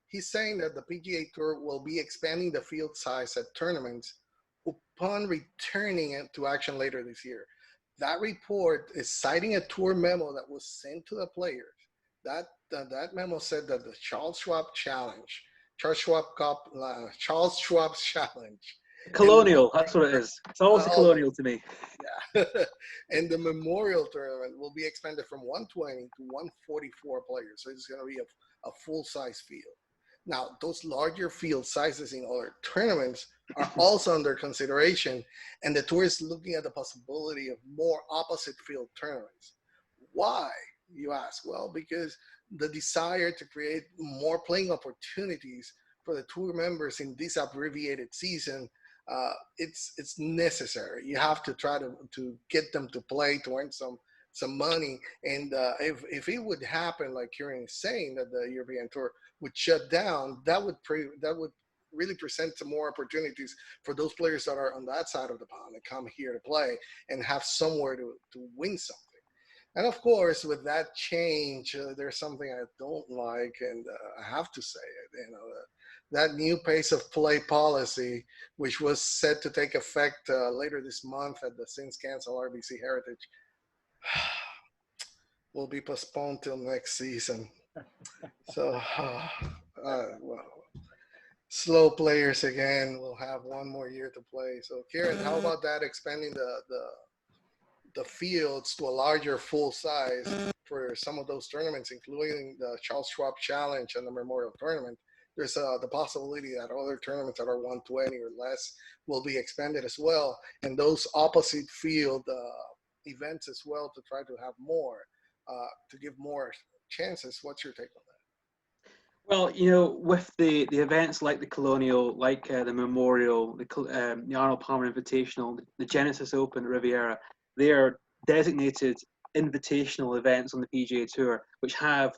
A: he's saying that the PGA Tour will be expanding the field size at tournaments upon returning to action later this year. That report is citing a tour memo that was sent to the players. That memo said that the Charles Schwab Challenge, Charles Schwab's Challenge.
B: Colonial, that's what it is. It's always a colonial to me.
A: Yeah. And the Memorial Tournament will be expanded from 120 to 144 players. So it's going to be a full-size field. Now, those larger field sizes in other tournaments are also under consideration, and the tour is looking at the possibility of more opposite field tournaments. Why, you ask? Well, because the desire to create more playing opportunities for the tour members in this abbreviated season, it's necessary. You have to try to get them to play, to earn some money. And if it would happen, like Kieran is saying, that the European Tour would shut down, that would really present some more opportunities for those players that are on that side of the pond and come here to play and have somewhere to win something. And of course, with that change, there's something I don't like, and I have to say it. That new pace of play policy, which was set to take effect later this month at the since canceled RBC Heritage, will be postponed till next season. So, well, slow players again will have one more year to play. So, Kieran, how about that? Expanding the fields to a larger full size for some of those tournaments, including the Charles Schwab Challenge and the Memorial Tournament. There's the possibility that other tournaments that are 120 or less will be expanded as well, and those opposite field events as well to try to have more, to give more chances. What's your take on that?
B: Well, with the events like the Colonial, like the Memorial, the Arnold Palmer Invitational, the Genesis Open at Riviera, they are designated invitational events on the PGA Tour, which have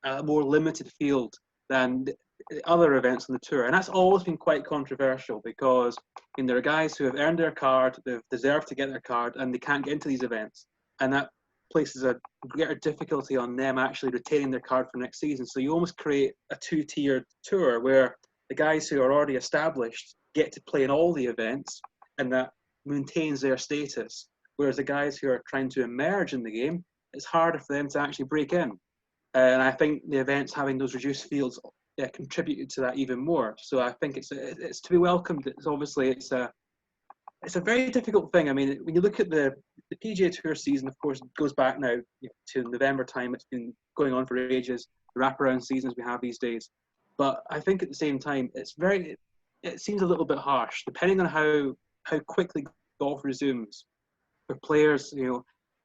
B: a more limited field than the other events on the tour. And that's always been quite controversial because there are guys who have earned their card, they've deserved to get their card, and they can't get into these events. And that places a greater difficulty on them actually retaining their card for next season. So you almost create a two-tiered tour where the guys who are already established get to play in all the events, and that maintains their status. Whereas the guys who are trying to emerge in the game, it's harder for them to actually break in. And I think the events having those reduced fields contributed to that even more. So I think it's to be welcomed. It's a very difficult thing. I mean, when you look at the PGA Tour season, of course, goes back now to November time. It's been going on for ages. The wraparound seasons we have these days. But I think at the same time, it seems a little bit harsh, depending on how quickly golf resumes. For players,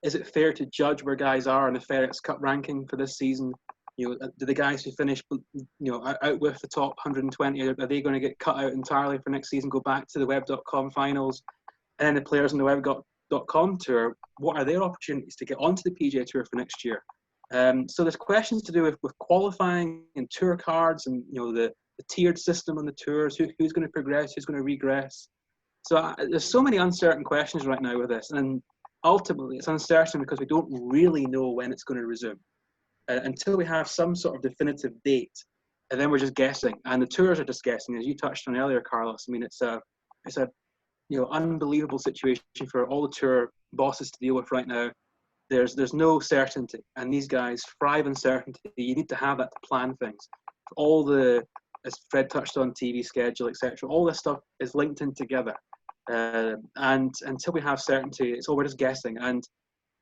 B: is it fair to judge where guys are in the FedEx Cup ranking for this season? Do the guys who finish, out with the top 120, are they going to get cut out entirely for next season, go back to the Web.com finals? And then the players on the Web.com tour, what are their opportunities to get onto the PGA Tour for next year? So there's questions to do with qualifying and tour cards and, the tiered system on the tours, who's going to progress, who's going to regress. So there's so many uncertain questions right now with this, and ultimately it's uncertain because we don't really know when it's going to resume until we have some sort of definitive date, and then we're just guessing. And the tours are just guessing, as you touched on earlier, Carlos. I mean, it's a unbelievable situation for all the tour bosses to deal with right now. There's no certainty, and these guys thrive in certainty. You need to have that to plan things. All as Fred touched on, TV schedule, etc. All this stuff is linked in together. And until we have certainty, we're just guessing.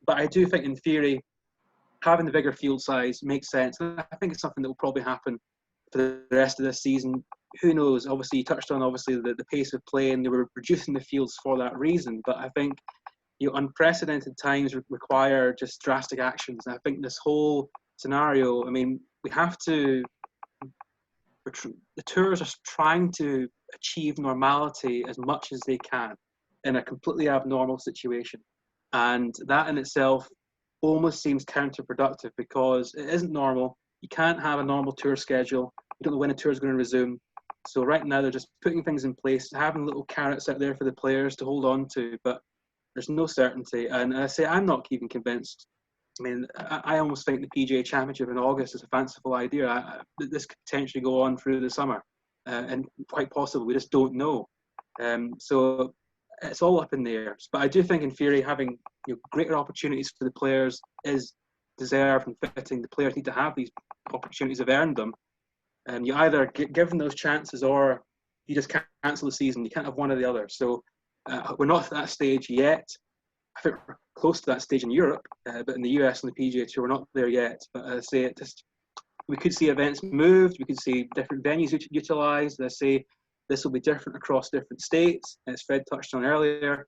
B: But I do think, in theory, having the bigger field size makes sense. And I think it's something that will probably happen for the rest of this season. Who knows? Obviously, you touched on the pace of play, and they were reducing the fields for that reason. But I think unprecedented times require just drastic actions. And I think this whole scenario, I mean, we have to. The tours are trying to achieve normality as much as they can in a completely abnormal situation. And that in itself almost seems counterproductive because it isn't normal. You can't have a normal tour schedule. You don't know when a tour is going to resume. So right now they're just putting things in place, having little carrots out there for the players to hold on to, but there's no certainty. And I say I'm not even convinced. I mean, I almost think the PGA Championship in August is a fanciful idea. This could potentially go on through the summer, and quite possibly we just don't know. So it's all up in the air. But I do think, in theory, having greater opportunities for the players is deserved and fitting. The players need to have these opportunities, have earned them. And you either give them those chances, or you just cancel the season. You can't have one or the other. So we're not at that stage yet. I think we're close to that stage in Europe, but in the US and the PGA Tour, we're not there yet. But I say we could see events moved, we could see different venues utilised. I say this will be different across different states. As Fred touched on earlier,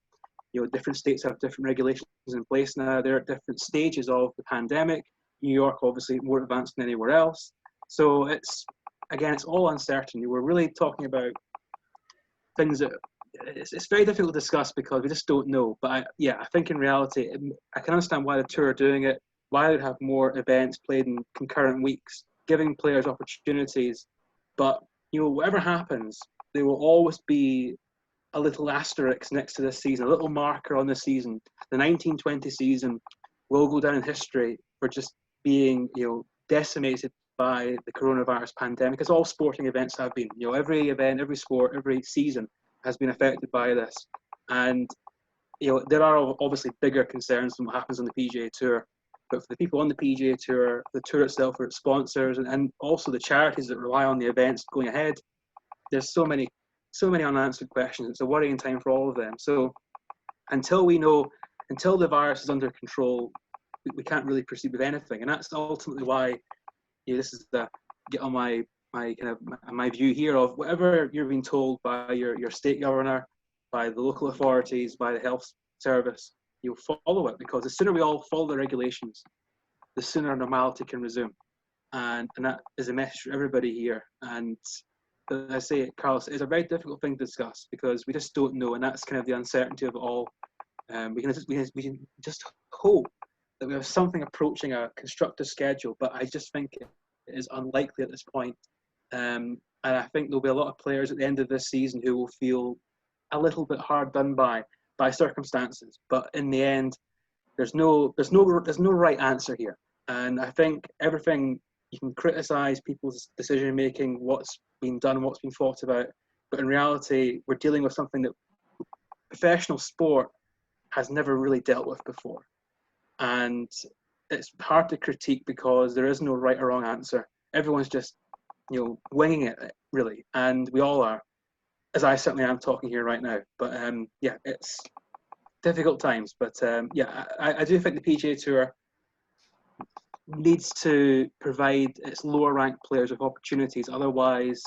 B: different states have different regulations in place now. They're at different stages of the pandemic. New York, obviously, more advanced than anywhere else. So it's all uncertain. We're really talking about things that it's very difficult to discuss because we just don't know. But I think in reality, I can understand why the tour are doing it, why they'd have more events played in concurrent weeks, giving players opportunities. But whatever happens, there will always be a little asterisk next to this season, a little marker on this season. The 1920 season will go down in history for just being, decimated by the coronavirus pandemic, as all sporting events have been. Every event, every sport, every season has been affected by this. And there are obviously bigger concerns than what happens on the PGA Tour. But for the people on the PGA Tour, the tour itself, for its sponsors, and also the charities that rely on the events going ahead, there's so many unanswered questions. It's a worrying time for all of them. So until the virus is under control, we can't really proceed with anything. And that's ultimately why this is get on my view here of whatever you're being told by your state governor, by the local authorities, by the health service, you'll follow it, because the sooner we all follow the regulations, the sooner normality can resume. And that is a message for everybody here. And as I say, Carlos, it's a very difficult thing to discuss because we just don't know, and that's kind of the uncertainty of it all. We can just hope that we have something approaching a constructive schedule, but I just think it is unlikely at this point. And I think there'll be a lot of players at the end of this season who will feel a little bit hard done by circumstances. But in the end, there's no right answer here. And I think everything, you can criticize people's decision making, what's been done, what's been thought about, but in reality, we're dealing with something that professional sport has never really dealt with before. And it's hard to critique because there is no right or wrong answer. Everyone's just, winging it, really. And we all are, as I certainly am talking here right now. But it's difficult times. But I do think the PGA Tour needs to provide its lower ranked players with opportunities. Otherwise,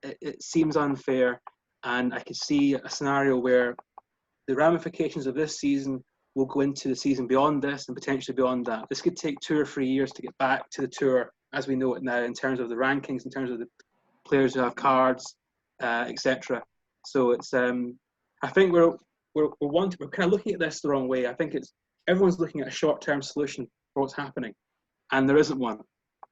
B: it seems unfair. And I could see a scenario where the ramifications of this season will go into the season beyond this and potentially beyond that. This could take 2 or 3 years to get back to the tour as we know it now, in terms of the rankings, in terms of the players who have cards, etc. So it's I think we're kind of looking at this the wrong way. I think everyone's looking at a short-term solution for what's happening, and there isn't one.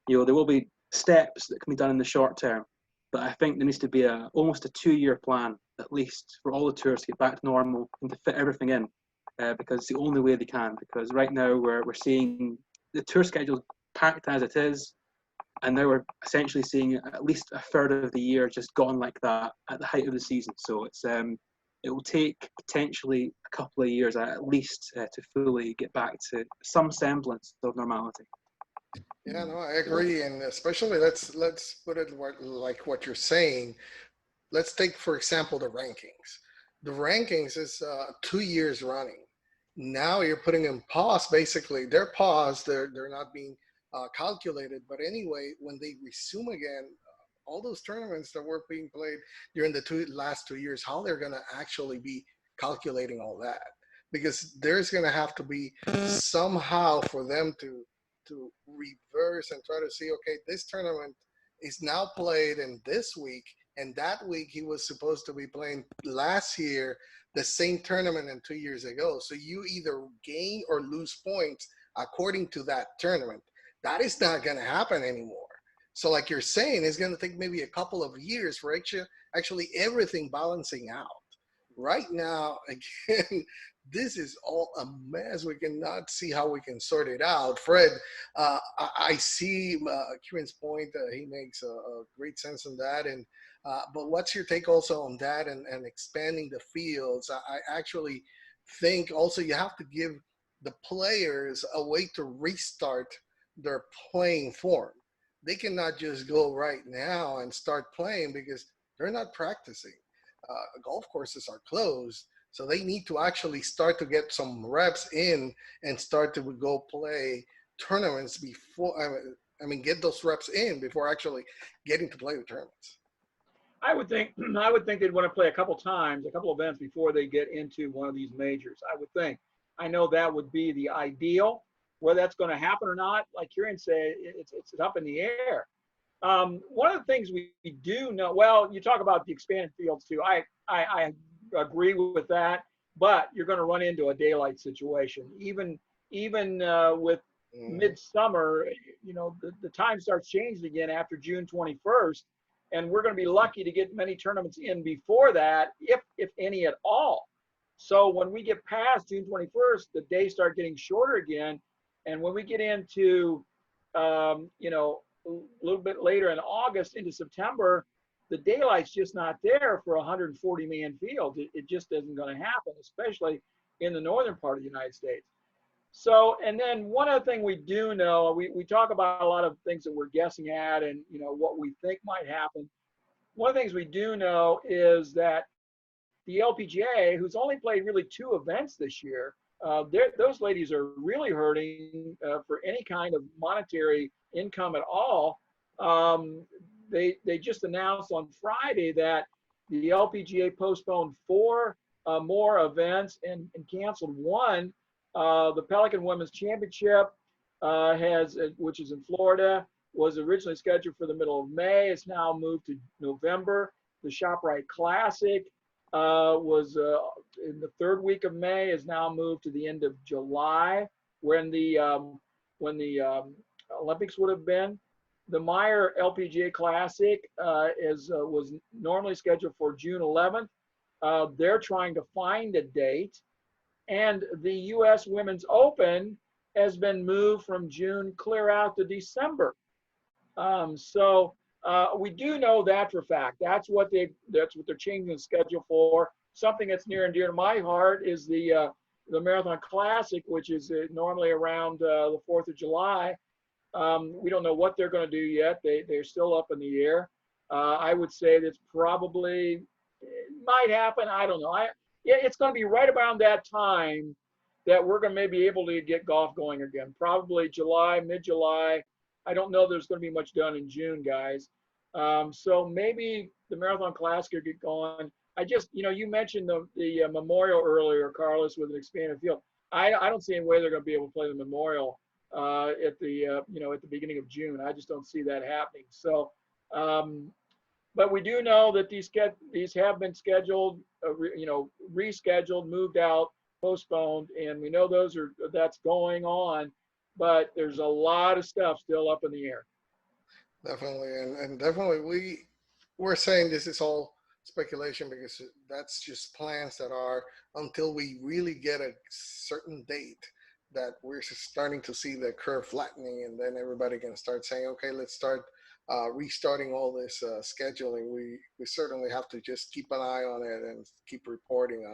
B: There will be steps that can be done in the short term, but I think there needs to be almost a 2-year plan at least for all the tours to get back to normal and to fit everything in, because it's the only way they can. Because right now we're seeing the tour schedule packed as it is, and now we're essentially seeing at least a third of the year just gone like that at the height of the season. So it will take potentially a couple of years at least to fully get back to some semblance of normality.
A: Yeah, no, I agree, and especially let's put it like what you're saying. Let's take, for example, the rankings. The rankings is 2 years running. Now you're putting in pause. Basically, they're paused. They're not being calculated. But anyway, when they resume again, all those tournaments that were being played during the last 2 years, how they're going to actually be calculating all that? Because there's going to have to be somehow for them to reverse and try to see, okay, this tournament is now played in this week, and that week he was supposed to be playing last year the same tournament and 2 years ago. So you either gain or lose points according to that tournament. That is not going to happen anymore. So like you're saying, it's going to take maybe a couple of years for actually everything balancing out. Right now, again, this is all a mess. We cannot see how we can sort it out. Fred, I see Kieran's point. He makes a great sense on that. And but what's your take also on that and expanding the fields? I actually think also you have to give the players a way to restart their playing form. They cannot just go right now and start playing because they're not practicing. Golf courses are closed, so they need to actually start to get some reps in and start to go play tournaments before, get those reps in before actually getting to play the tournaments.
C: I would think they'd want to play a couple events before they get into one of these majors. I would think. I know that would be the ideal. Whether that's going to happen or not, like Kieran said, it's up in the air. One of the things we do know, well, you talk about the expanded fields too. I agree with that, but you're going to run into a daylight situation. Even with midsummer, the time starts changing again after June 21st. and we're going to be lucky to get many tournaments in before that, if any at all. So when we get past June 21st, the days start getting shorter again, and when we get into you know, a little bit later in August into September, the daylight's just not there for a 140-man field. It just isn't going to happen, especially in the northern part of the United States. So, and then one other thing we do know, we talk about a lot of things that we're guessing at and, you know, what we think might happen. One of the things we do know is that the LPGA, who's only played really 2 events this year, those ladies are really hurting for any kind of monetary income at all. They just announced on Friday that the LPGA postponed 4 more events and canceled 1. The Pelican Women's Championship which is in Florida, was originally scheduled for the middle of May. It's now moved to November. The ShopRite Classic was in the 3rd week of May, is now moved to the end of July, when the Olympics would have been. The Meyer LPGA Classic was normally scheduled for June 11th. They're trying to find a date. And the U.S. Women's Open has been moved from June clear out to December. So we do know that for a fact. That's what they're changing the schedule for. Something that's near and dear to my heart is the Marathon Classic, which is normally around the 4th of July. We don't know what they're going to do yet. They're still up in the air. I would say that's probably, it might happen. I don't know. Yeah, it's going to be right around that time that we're going to maybe able to get golf going again. Probably July, mid-July. I don't know there's going to be much done in June, guys. So maybe the Marathon Classic will get going. I just, you know, you mentioned the Memorial earlier, Carlos, with an expanded field. I don't see any way they're going to be able to play the Memorial at the beginning of June. I just don't see that happening. So, but we do know that these have been scheduled, rescheduled, moved out, postponed, and we know that's going on. But there's a lot of stuff still up in the air.
A: Definitely, and definitely we're saying this is all speculation, because that's just plans that are until we really get a certain date that we're starting to see the curve flattening, and then everybody can start saying, okay, let's start restarting all this scheduling. We certainly have to just keep an eye on it and keep reporting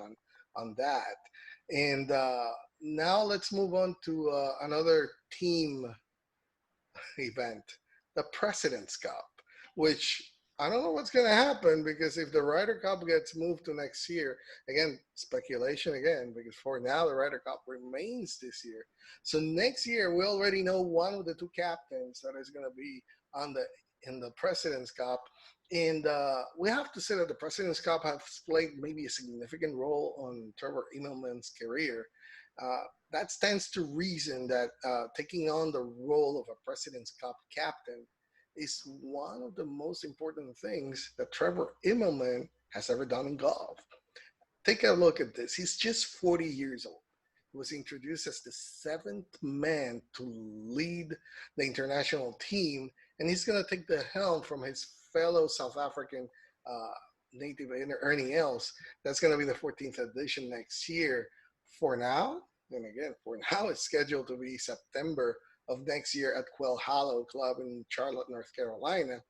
A: on that. And now let's move on to another team event, the President's Cup, which I don't know what's going to happen, because if the Ryder Cup gets moved to next year, again, speculation again, because for now the Ryder Cup remains this year. So next year, we already know one of the 2 captains that is going to be in the President's Cup. And we have to say that the President's Cup has played maybe a significant role on Trevor Immelman's career. That stands to reason that taking on the role of a President's Cup captain is one of the most important things that Trevor Immelman has ever done in golf. Take a look at this. He's just 40 years old. He was introduced as the 7th man to lead the international team, and he's going to take the helm from his fellow South African native Ernie Els. That's going to be the 14th edition next year. For now, and again, for now, it's scheduled to be September of next year at Quail Hollow Club in Charlotte, North Carolina.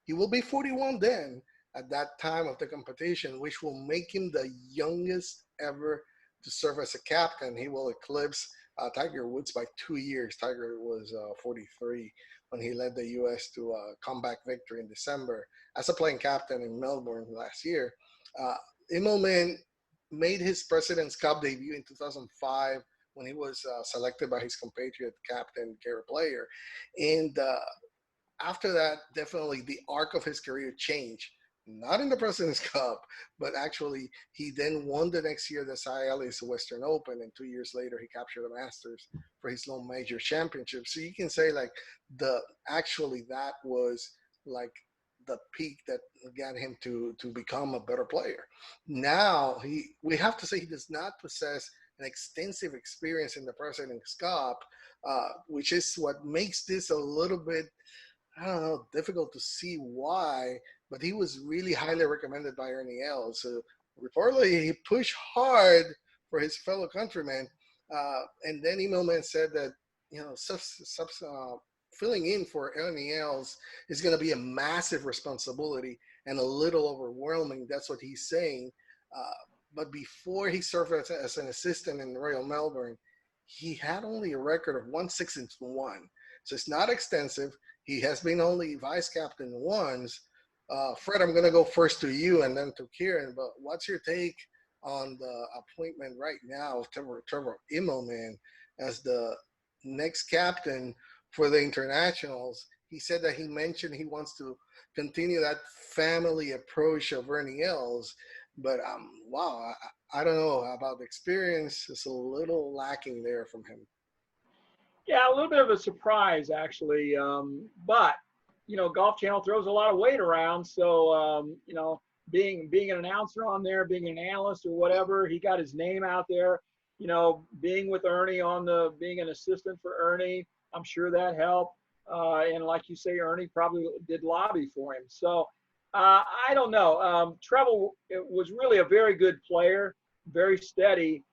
A: He will be 41 then at that time of the competition, which will make him the youngest ever to serve as a captain. He will eclipse Tiger Woods by 2 years. Tiger was 43 when he led the U.S. to a comeback victory in December as a playing captain in Melbourne last year. Immelman made his President's Cup debut in 2005 when he was selected by his compatriot captain, Gary Player. And after that, definitely the arc of his career changed. Not in the President's Cup, but actually he then won the next year the Cy Ellis Western Open, and 2 years later he captured the Masters for his lone major championship. So you can say like that was like the peak that got him to become a better player. Now we have to say he does not possess an extensive experience in the President's Cup, which is what makes this a little bit, I don't know, difficult to see why but he was really highly recommended by Ernie Els. So reportedly, he pushed hard for his fellow countrymen. And then Immelman said that, filling in for Ernie Els is going to be a massive responsibility and a little overwhelming. That's what he's saying. But before he served as an assistant in Royal Melbourne, he had only a record of 1-6-1. So it's not extensive. He has been only vice captain once. Fred, I'm going to go first to you and then to Kieran, but what's your take on the appointment right now of Trevor Immelman as the next captain for the internationals? He said that he mentioned he wants to continue that family approach of Ernie Els, but wow, I don't know about the experience. It's a little lacking there from him.
C: Yeah, a little bit of a surprise, actually. But, Golf Channel throws a lot of weight around. So, being an announcer on there, being an analyst or whatever, he got his name out there. Being with Ernie being an assistant for Ernie, I'm sure that helped. And like you say, Ernie probably did lobby for him. So I don't know. Trevor was really a very good player, very steady.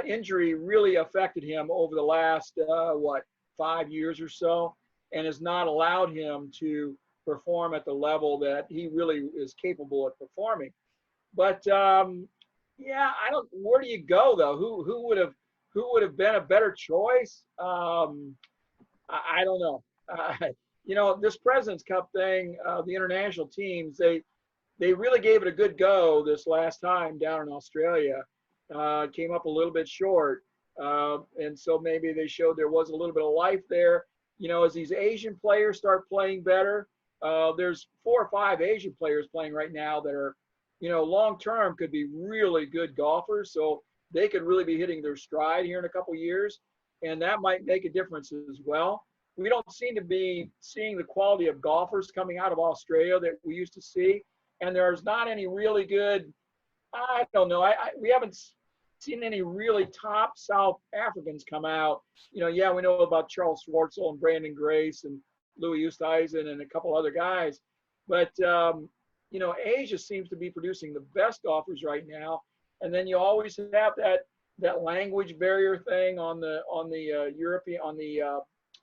C: Injury really affected him over the last, 5 years or so, and has not allowed him to perform at the level that he really is capable of performing. But where do you go though? Who would have been a better choice? I don't know. This President's Cup thing, the international teams, they really gave it a good go this last time down in Australia. Came up a little bit short. And so maybe they showed there was a little bit of life there. As these Asian players start playing better, there's 4 or 5 Asian players playing right now that are, long-term could be really good golfers. So they could really be hitting their stride here in a couple of years. And that might make a difference as well. We don't seem to be seeing the quality of golfers coming out of Australia that we used to see. And there's not any really good, I don't know. We haven't seen any really top South Africans come out. We know about Charles Schwartzel and Brandon Grace and Louis Oosthuizen and a couple other guys. But, Asia seems to be producing the best golfers right now. And then you always have that language barrier thing on the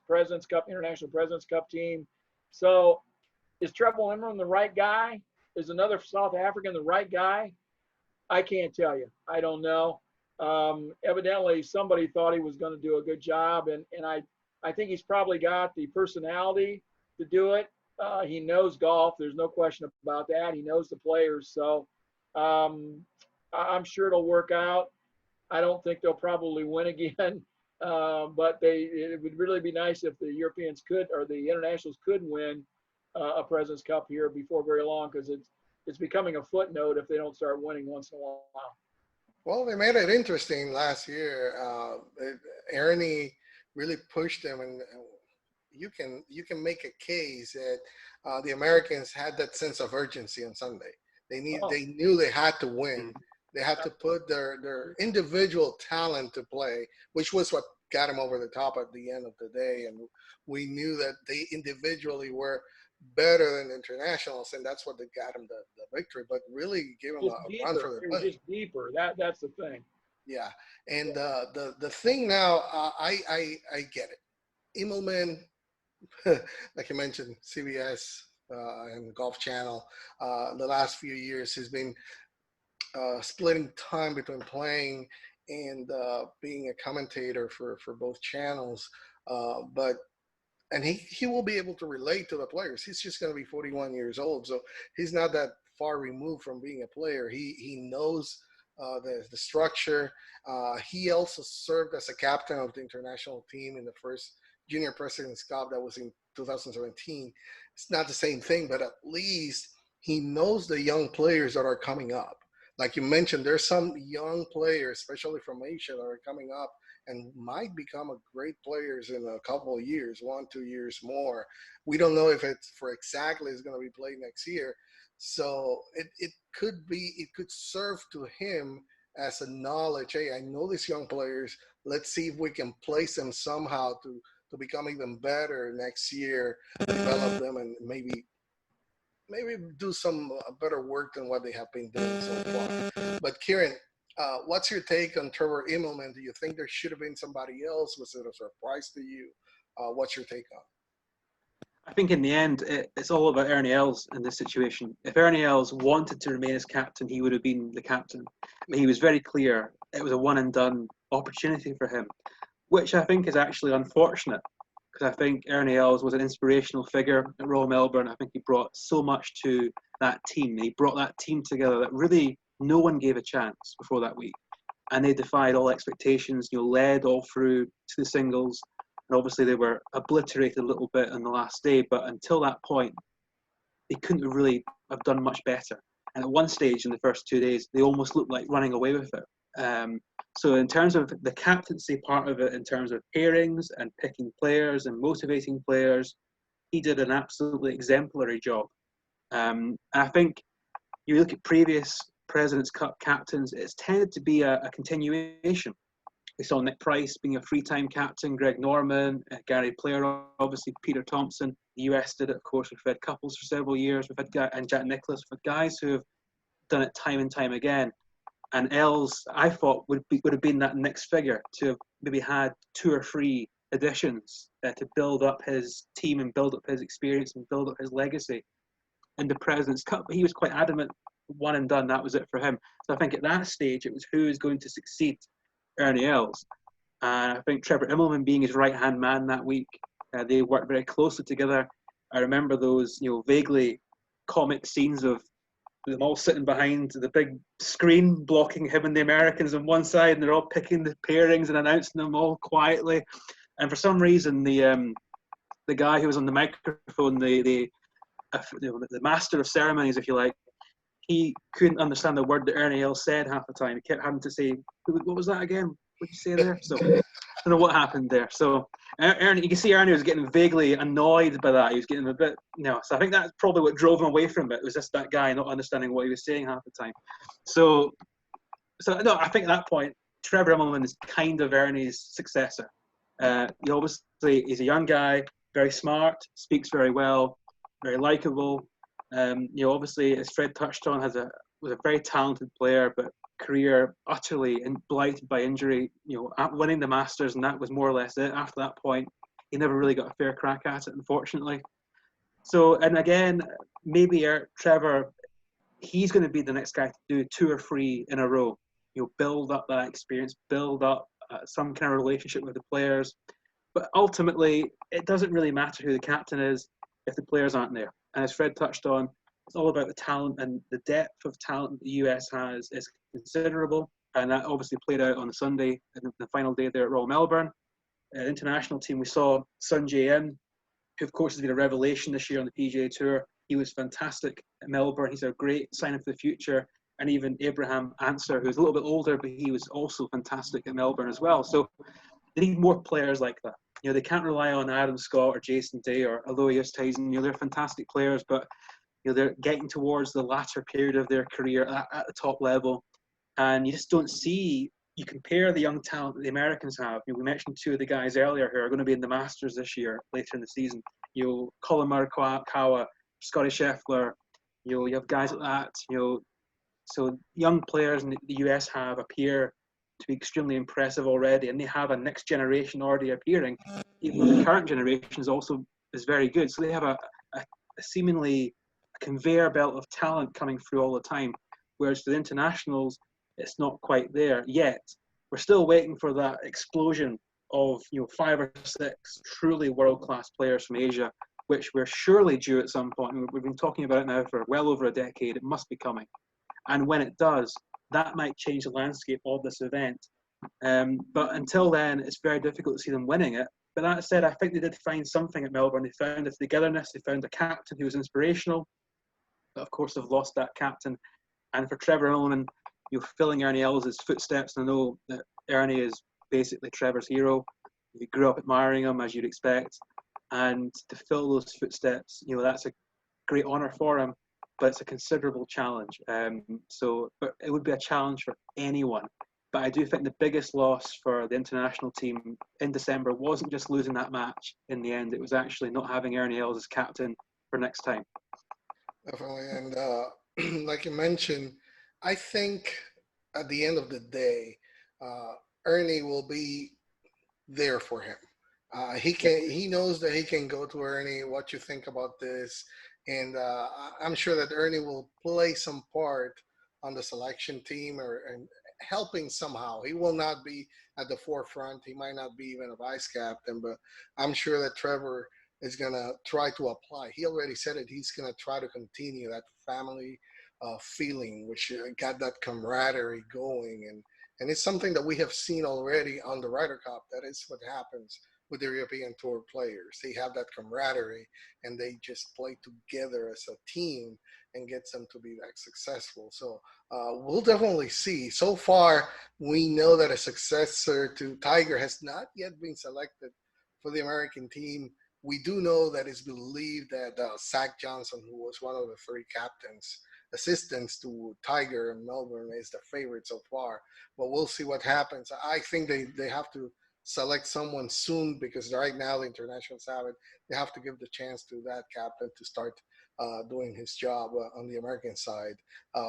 C: President's Cup, International President's Cup team. So is Trevor Immelman the right guy? Is another South African the right guy? I can't tell you. I don't know. Evidently, somebody thought he was going to do a good job, and I think he's probably got the personality to do it. He knows golf. There's no question about that. He knows the players. So I'm sure it'll work out. I don't think they'll probably win again. But it would really be nice if the Europeans could, or the internationals could win a President's Cup here before very long, because it's becoming a footnote if they don't start winning once in a while.
A: Well, they made it interesting last year. Ernie really pushed them, and you can make a case that the Americans had that sense of urgency on Sunday. They knew they had to win. They had to put their individual talent to play, which was what got them over the top at the end of the day. And we knew that they individually were better than internationals, and that's what they got them the victory. But really gave them a run for their money. Just
C: deeper. That's the thing.
A: Yeah, and the thing now, I get it. Immelman, like you mentioned, CBS and Golf Channel, the last few years has been splitting time between playing and being a commentator for both channels. And he will be able to relate to the players. He's just going to be 41 years old, so he's not that far removed from being a player. He knows the structure. He also served as a captain of the international team in the first Junior President's Cup that was in 2017. It's not the same thing, but at least he knows the young players that are coming up. Like you mentioned, there's some young players, especially from Asia, that are coming up and might become a great players in a couple of years, 1-2 years more. We don't know if it's for exactly is going to be played next year. So it could serve to him as a knowledge. Hey, I know these young players. Let's see if we can place them somehow to become even better next year, develop them, and maybe maybe do some better work than what they have been doing so far. But Kieran, what's your take on Trevor Immelman? Do you think there should have been somebody else? Was it a surprise to you? What's your take on?
B: I think in the end, it's all about Ernie Els in this situation. If Ernie Els wanted to remain as captain, he would have been the captain. He was very clear it was a one and done opportunity for him, which I think is actually unfortunate, because I think Ernie Els was an inspirational figure at Royal Melbourne. I think he brought so much to that team. He brought that team together that really no one gave a chance before that week. And they defied all expectations, led all through to the singles. And obviously they were obliterated a little bit on the last day, but until that point, they couldn't really have done much better. And at one stage in the first 2 days, they almost looked like running away with it. So in terms of the captaincy part of it, in terms of pairings and picking players and motivating players, he did an absolutely exemplary job. And I think you look at previous President's Cup captains, it's tended to be a continuation. We saw Nick Price being a three-time captain, Greg Norman, Gary Player, obviously Peter Thompson. The US did it, of course. We've had couples for several years. We've had and Jack Nicklaus, with guys who have done it time and time again. And Els, I thought, would have been that next figure to have maybe had 2 or 3 additions to build up his team and build up his experience and build up his legacy in the President's Cup. But he was quite adamant, one and done, that was it for him. So I think at that stage, it was who is going to succeed Ernie Els. And I think Trevor Immelman being his right-hand man that week, they worked very closely together. I remember those, vaguely comic scenes of them all sitting behind the big screen, blocking him and the Americans on one side, and they're all picking the pairings and announcing them all quietly. And for some reason, the guy who was on the microphone, the master of ceremonies, if you like, he couldn't understand the word that Ernie Els said half the time. He kept having to say, "What was that again? What did you say there?" So I don't know what happened there. So Ernie, you can see Ernie was getting vaguely annoyed by that. He was getting a bit, So I think that's probably what drove him away from it. It was just that guy not understanding what he was saying half the time. So no, I think at that point, Trevor Immelman is kind of Ernie's successor. Obviously, he's a young guy, very smart, speaks very well, very likable. Obviously, as Fred touched on, was a very talented player, but career utterly blighted by injury. Winning the Masters, and that was more or less it. After that point, he never really got a fair crack at it, unfortunately. So, and again, maybe Trevor, he's going to be the next guy to do 2 or 3 in a row. Build up that experience, build up some kind of relationship with the players. But ultimately, it doesn't really matter who the captain is if the players aren't there. And as Fred touched on, it's all about the talent, and the depth of talent the US has is considerable. And that obviously played out on the Sunday, the final day there at Royal Melbourne. International team, we saw Sun J.M., who of course has been a revelation this year on the PGA Tour. He was fantastic at Melbourne. He's a great sign for the future. And even Abraham Answer, who's a little bit older, but he was also fantastic at Melbourne as well. So they need more players like that. They can't rely on Adam Scott or Jason Day or Aloy Oosthuizen. They're fantastic players, but they're getting towards the latter period of their career at the top level, and you just don't see. You compare the young talent that the Americans have. We mentioned 2 of the guys earlier who are going to be in the Masters this year, later in the season. Colin Morikawa, Scotty Scheffler. You have guys like that. So young players in the US appear to be extremely impressive already, and they have a next generation already appearing. Even though the current generation is very good, so they have a seemingly conveyor belt of talent coming through all the time. Whereas for the internationals, it's not quite there yet. We're still waiting for that explosion of 5 or 6 truly world-class players from Asia, which we're surely due at some point. We've been talking about it now for well over a decade. It must be coming. And when it does, that might change the landscape of this event. But until then, it's very difficult to see them winning it. But that said, I think they did find something at Melbourne. They found a togetherness. They found a captain who was inspirational. But of course, they've lost that captain. And for Trevor Immelman, filling Ernie Els' footsteps. I know that Ernie is basically Trevor's hero. He grew up admiring him, as you'd expect. And to fill those footsteps, that's a great honour for him. But it's a considerable challenge. But it would be a challenge for anyone. But I do think the biggest loss for the international team in December wasn't just losing that match in the end. It was actually not having Ernie Els as captain for next time.
A: Definitely. And like you mentioned, I think at the end of the day, uh, Ernie will be there for him. He
B: Yeah.
A: can. He knows that he can go to Ernie. What you think about this? And I'm sure that Ernie will play some part on the selection team or and helping somehow. He will not be at the forefront. He might not be even a vice captain, but I'm sure that Trevor is gonna try to apply. He already said it. He's gonna try to continue that family feeling, which got that camaraderie going, and it's something that we have seen already on the Ryder Cup. That is what happens with the European Tour players. They have that camaraderie and they just play together as a team and gets them to be that successful. So we'll definitely see. So far, we know that a successor to Tiger has not yet been selected for the American team. We do know that it's believed that Zach Johnson, who was one of the three captains, assistants to Tiger and Melbourne, is the favorite so far. But we'll see what happens. I think they have to select someone soon because right now the internationals have it. They have to give the chance to that captain to start doing his job on the American side.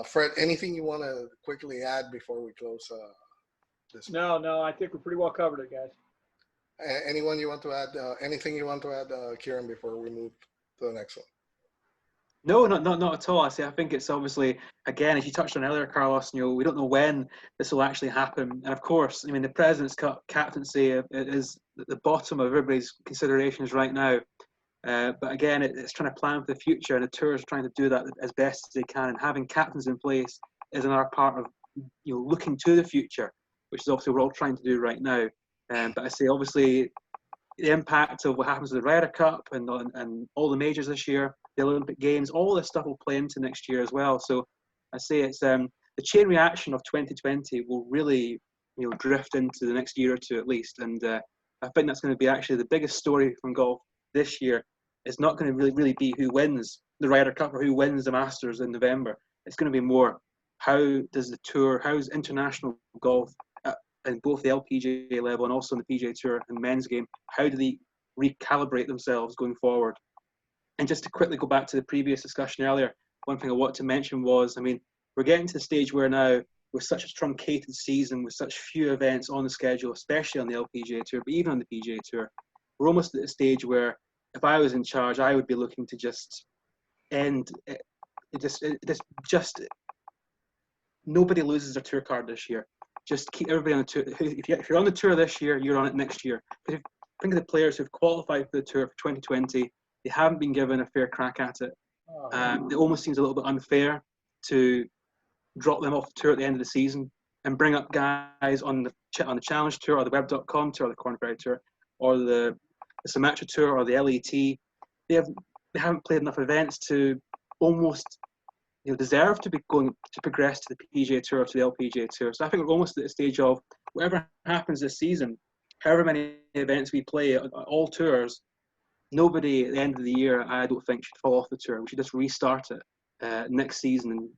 A: Fred, anything you want to quickly add before we close this one?
C: No, no, I think we're pretty well covered it, guys.
A: Anyone you want to add? Anything you want to add, Kieran, before we move to the next one?
B: No, not at all. I think it's obviously, again, as you touched on earlier, Carlos, we don't know when this will actually happen. And of course, I mean, the President's Cup captaincy is at the bottom of everybody's considerations right now. But again, it's trying to plan for the future, and the tour is trying to do that as best as they can. And having captains in place is another part of looking to the future, which is obviously we're all trying to do right now. But I say obviously the impact of what happens with the Ryder Cup and all the majors this year, the Olympic Games, all this stuff will play into next year as well. So I say it's the chain reaction of 2020 will really drift into the next year or two at least, and I think that's going to be actually the biggest story from golf this year. It's not going to really be who wins the Ryder Cup or who wins the Masters in November. It's going to be more how does the tour, how's international golf in both the LPGA level and also in the PGA Tour and men's game, how do they recalibrate themselves going forward? And just to quickly go back to the previous discussion earlier, one thing I want to mention was, I mean, we're getting to the stage where now, with such a truncated season, with such few events on the schedule, especially on the LPGA Tour, but even on the PGA Tour, we're almost at the stage where if I was in charge, I would be looking to just end it. Just nobody loses their tour card this year. Just keep everybody on the tour. If you're on the tour this year, you're on it next year. But if think of the players who've qualified for the tour for 2020, they haven't been given a fair crack at it. It almost seems a little bit unfair to drop them off the tour at the end of the season and bring up guys on the Challenge Tour or the Web.com Tour or the Corn Ferry Tour or the Sumatra Tour or the LET. They haven't played enough events to almost deserve to be going to progress to the PGA Tour or to the LPGA Tour. So I think we're almost at the stage of whatever happens this season, however many events we play, all tours, nobody at the end of the year, I don't think, should fall off the tour. We should just restart it next season. And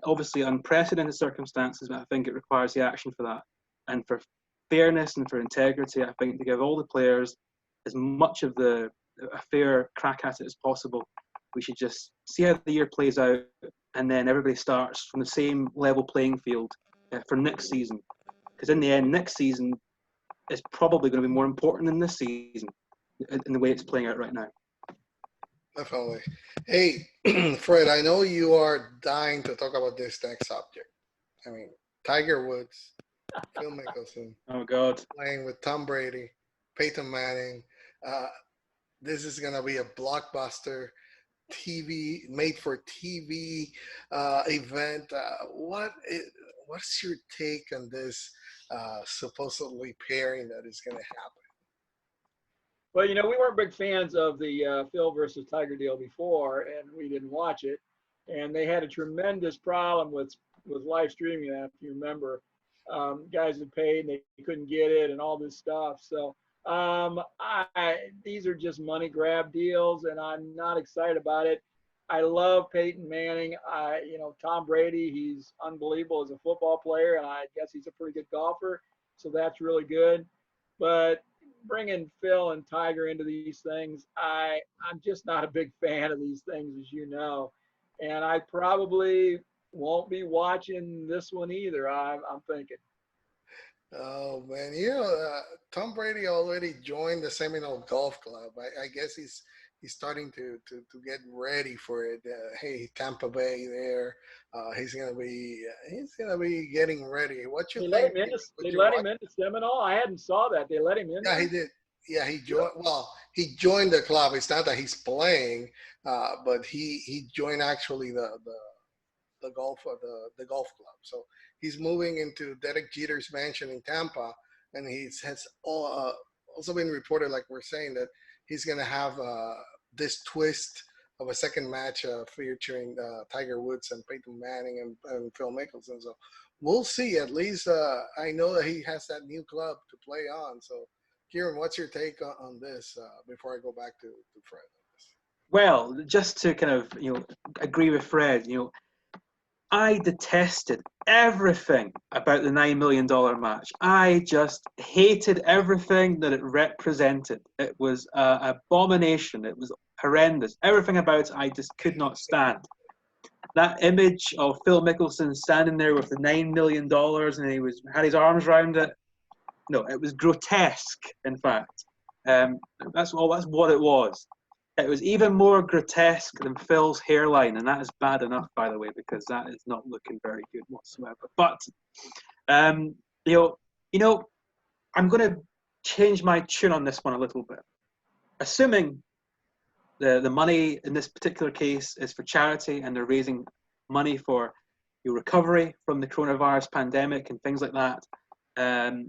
B: obviously unprecedented circumstances, but I think it requires the action for that. And for fairness and for integrity, I think to give all the players as much of a fair crack at it as possible. We should just see how the year plays out, and then everybody starts from the same level playing field for next season. Because in the end, next season is probably going to be more important than this season in the way it's playing out right now.
A: Definitely. Hey, Fred, I know you are dying to talk about this next subject. I mean, Tiger Woods, Phil Mickelson.
B: Oh, God.
A: Playing with Tom Brady, Peyton Manning. This is going to be a blockbuster made for TV event. What's your take on this supposedly pairing that is going to happen?
C: Well, we weren't big fans of the Phil versus Tiger deal before, and we didn't watch it. And they had a tremendous problem with live streaming that, if you remember. Guys had paid and they couldn't get it and all this stuff. So these are just money grab deals, and I'm not excited about it. I love Peyton Manning. Tom Brady, he's unbelievable as a football player, and I guess he's a pretty good golfer. So that's really good. But bringing Phil and Tiger into these things, I'm just not a big fan of these things, as you know. and I probably won't be watching this one either. I'm thinking.
A: Oh man, Tom Brady already joined the Seminole Golf Club. I guess he's starting to get ready for it. Hey, Tampa Bay there. He's gonna be getting ready. What you
C: They let
A: think?
C: him into.
A: Would
C: They
A: you
C: let
A: watch?
C: him into Seminole. I hadn't saw that. They let him in
A: Yeah,
C: there.
A: he did. Yeah, he
C: Good.
A: joined. Well, he joined the club. It's not that he's playing, but he joined actually the the golf club. So he's moving into Derek Jeter's mansion in Tampa, and has also been reported, like we're saying, that he's gonna have this twist of a second match featuring Tiger Woods and Peyton Manning and Phil Mickelson. So we'll see. At least I know that he has that new club to play on. So Kieran, what's your take on this before I go back to Fred?
B: Well, just to kind of agree with Fred, I detested everything about the $9 million match. I just hated everything that it represented. It was an abomination. It was horrendous. Everything about it I just could not stand. That image of Phil Mickelson standing there with the $9 million and he had his arms around it. No, it was grotesque, in fact. That's what it was. It was even more grotesque than Phil's hairline, and that is bad enough, by the way, because that is not looking very good whatsoever. But um, you know, I'm going to change my tune on this one a little bit. Assuming the money in this particular case is for charity, and they're raising money for your recovery from the coronavirus pandemic and things like that.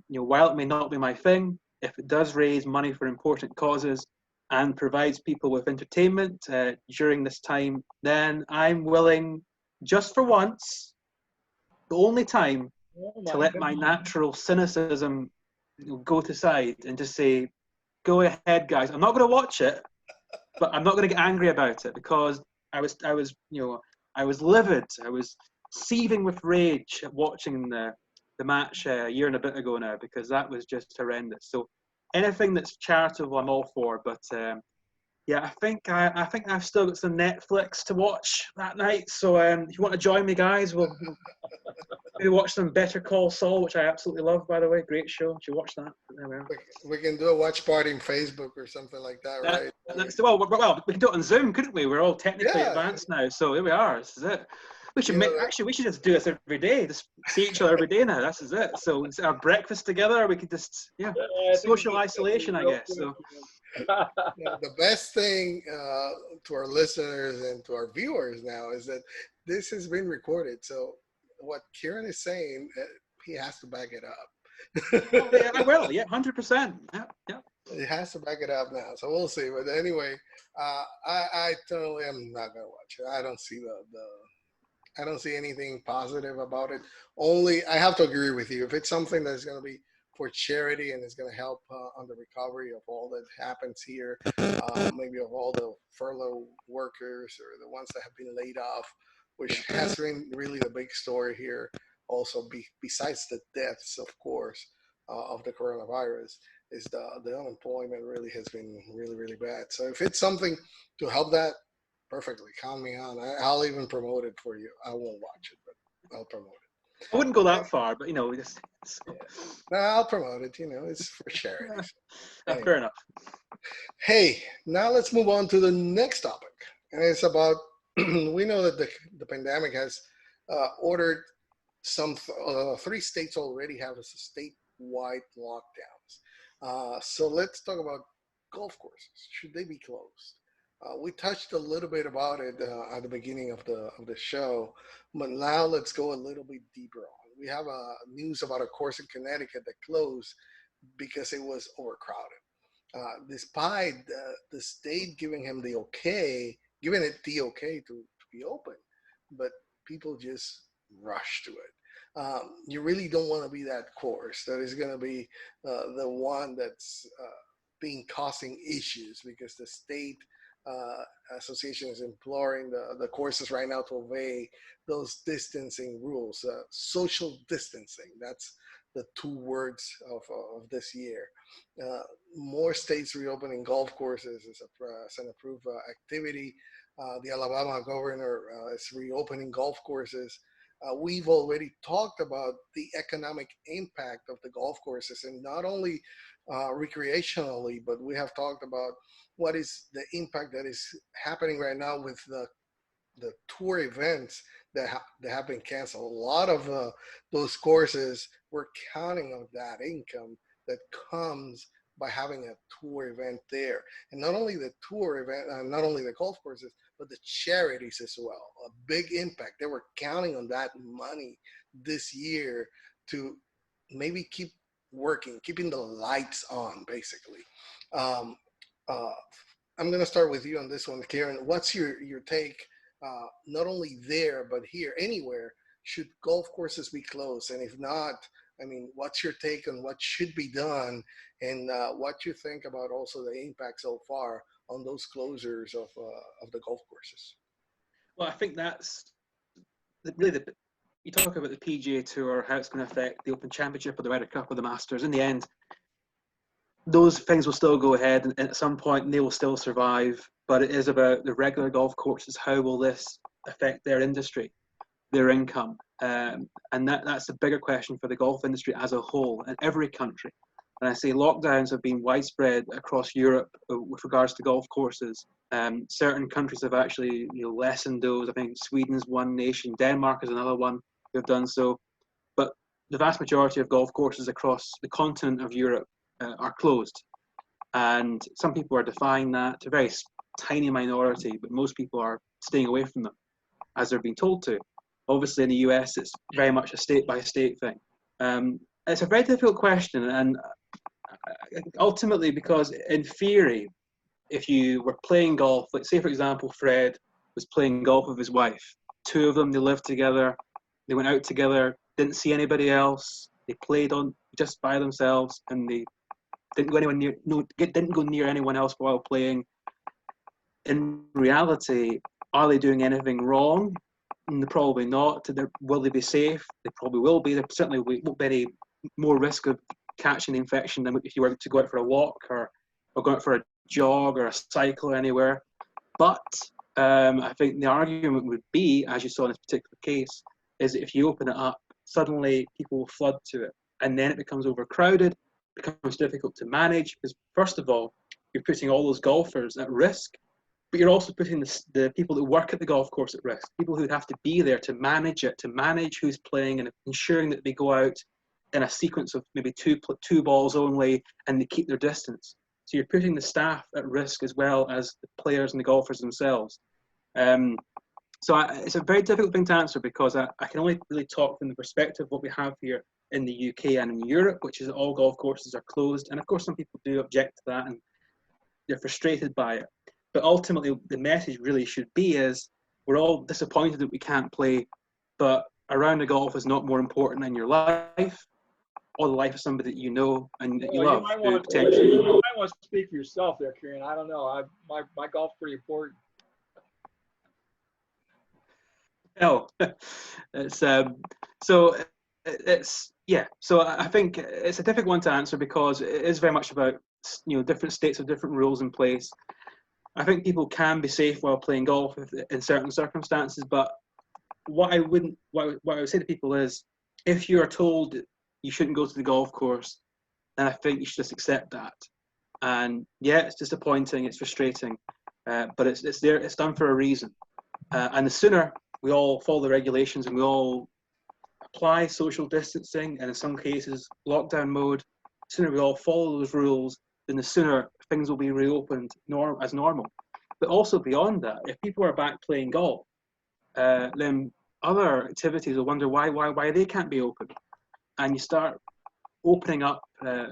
B: While it may not be my thing, if it does raise money for important causes and provides people with entertainment during this time, then I'm willing, just for once, the only time,
C: Oh
B: to
C: my
B: let
C: God.
B: my natural cynicism go to side and just say, go ahead, guys. I'm not going to watch it, but I'm not going to get angry about it because I was livid. I was seething with rage at watching the match a year and a bit ago now because that was just horrendous. So anything that's charitable, I'm all for. But yeah, I think I've still got some Netflix to watch that night. So if you want to join me, guys, we'll maybe watch some Better Call Saul, which I absolutely love, by the way. Great show. Did you watch that? There we are.
A: We can do a watch party on Facebook or something like that, right?
B: Well, we can do it on Zoom, couldn't we? We're all technically
A: Yeah.
B: advanced now, so here we are. This is it. We should
A: You know,
B: we should just do this every day. Just see each other every day now. This is it. So it's our breakfast together. We could just
C: I think
B: social
C: we
B: isolation, I
C: real
B: guess. So
A: the best thing to our listeners and to our viewers now is that this has been recorded. So what Kieran is saying, he has to back it up.
B: yeah, I will. Yeah, 100%. Yeah.
A: He has to back it up now. So we'll see. But anyway, I totally am not gonna watch it. I don't see I don't see anything positive about it. Only I have to agree with you. If it's something that's going to be for charity and is going to help on the recovery of all that happens here, maybe of all the furlough workers or the ones that have been laid off, which has been really the big story here. Also, besides the deaths, of course, of the coronavirus, is the unemployment really has been really, really bad. So if it's something to help that, perfectly. Count me on. I'll even promote it for you. I won't watch it, but I'll promote it.
B: I wouldn't go that far, but just.
A: No, I'll promote it. It's for charity. Anyway.
B: Fair enough.
A: Hey, now let's move on to the next topic, and it's about. We know that the pandemic has ordered some 3 states already have a statewide lockdowns. So let's talk about golf courses. Should they be closed? We touched a little bit about it at the beginning of the show, but now let's go a little bit deeper on. We have news about a course in Connecticut that closed because it was overcrowded. Despite the state giving it the okay to be open, but people just rush to it. You really don't want to be that course that is going to be the one that's being causing issues because the state association is imploring the courses right now to obey those distancing rules, social distancing. That's the 2 words of this year. More states reopening golf courses as an approved activity. the Alabama governor is reopening golf courses. We've already talked about the economic impact of the golf courses, and not only recreationally, but we have talked about what is the impact that is happening right now with the tour events that have been canceled. A lot of those courses were counting on that income that comes by having a tour event there. And not only the tour event, not only the golf courses, but the charities as well. A big impact. They were counting on that money this year to maybe keep working, keeping the lights on, basically. Um, uh, I'm going to start with you on this one, Kieran. What's your take? Not only there, but here, anywhere, should golf courses be closed? And if not, I mean, what's your take on what should be done, and what you think about also the impact so far on those closures of the golf courses?
B: Well, I think that's really you talk about the PGA Tour, how it's going to affect the Open Championship or the Ryder Cup or the Masters. In the end, those things will still go ahead, and at some point they will still survive. But it is about the regular golf courses. How will this affect their industry, their income? And that's a bigger question for the golf industry as a whole in every country. And I say lockdowns have been widespread across Europe with regards to golf courses. Certain countries have actually lessened those. I think Sweden's one nation, Denmark is another one who have done so. But the vast majority of golf courses across the continent of Europe are closed. And some people are defying that, a very tiny minority, but most people are staying away from them as they're being told to. Obviously in the US, it's very much a state-by-state thing. It's a very difficult question, and ultimately, because in theory, if you were playing golf, like say for example, Fred was playing golf with his wife, two of them, they lived together, they went out together, didn't see anybody else, they played on just by themselves, and they didn't go near anyone else while playing. In reality, are they doing anything wrong? Probably not. Will they be safe? They probably will be. There certainly won't be any more risk of catching the infection than if you were to go out for a walk or go out for a jog or a cycle or anywhere. But I think the argument would be, as you saw in this particular case, is that if you open it up, suddenly people will flood to it. And then it becomes overcrowded, becomes difficult to manage, because first of all, you're putting all those golfers at risk, but you're also putting the people that work at the golf course at risk, people who have to be there to manage it, to manage who's playing and ensuring that they go out in a sequence of maybe two balls only and they keep their distance. So you're putting the staff at risk as well as the players and the golfers themselves. It's a very difficult thing to answer, because I can only really talk from the perspective of what we have here in the UK and in Europe, which is that all golf courses are closed. And of course, some people do object to that and they're frustrated by it. But ultimately, the message really should be is we're all disappointed that we can't play, but a round of golf is not more important than your life or the life of somebody that you know and that you love.
C: You might want to speak for yourself there, Kieran. I don't know. My golf's pretty important.
B: No, So I think it's a difficult one to answer, because it is very much about different states have different rules in place. I think people can be safe while playing golf in certain circumstances, but what I would say to people is, if you are told you shouldn't go to the golf course, then I think you should just accept that. And yeah, it's disappointing, it's frustrating, but it's there. It's done for a reason. And the sooner we all follow the regulations and we all apply social distancing and in some cases lockdown mode, the sooner we all follow those rules, then the sooner things will be reopened as normal. But also beyond that, if people are back playing golf, then other activities will wonder why they can't be open. And you start opening up a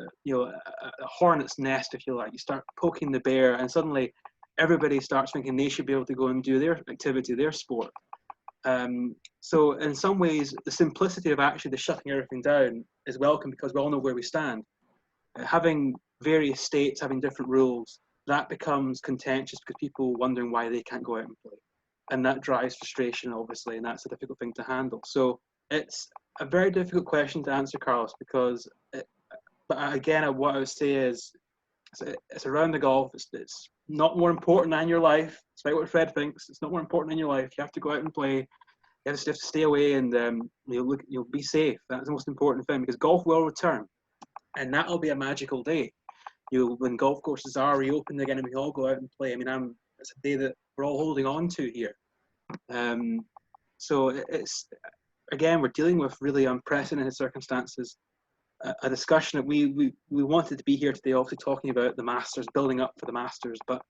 B: hornet's nest, if you like. You start poking the bear, and suddenly everybody starts thinking they should be able to go and do their activity, their sport. So in some ways, the simplicity of actually the shutting everything down is welcome, because we all know where we stand. Having various states having different rules, that becomes contentious, because people wondering why they can't go out and play. And that drives frustration, obviously, and that's a difficult thing to handle. So it's a very difficult question to answer, Carlos, but again, what I would say is, it's around the golf, it's not more important than your life. Despite what Fred thinks, it's not more important than your life. You have to go out and play. You have to stay away, and you'll be safe. That's the most important thing, because golf will return, and that'll be a magical day. When golf courses are reopened again and we all go out and play. I mean, it's a day that we're all holding on to here. So it's, again, we're dealing with really unprecedented circumstances. A discussion that we wanted to be here today, obviously talking about the Masters, building up for the Masters, but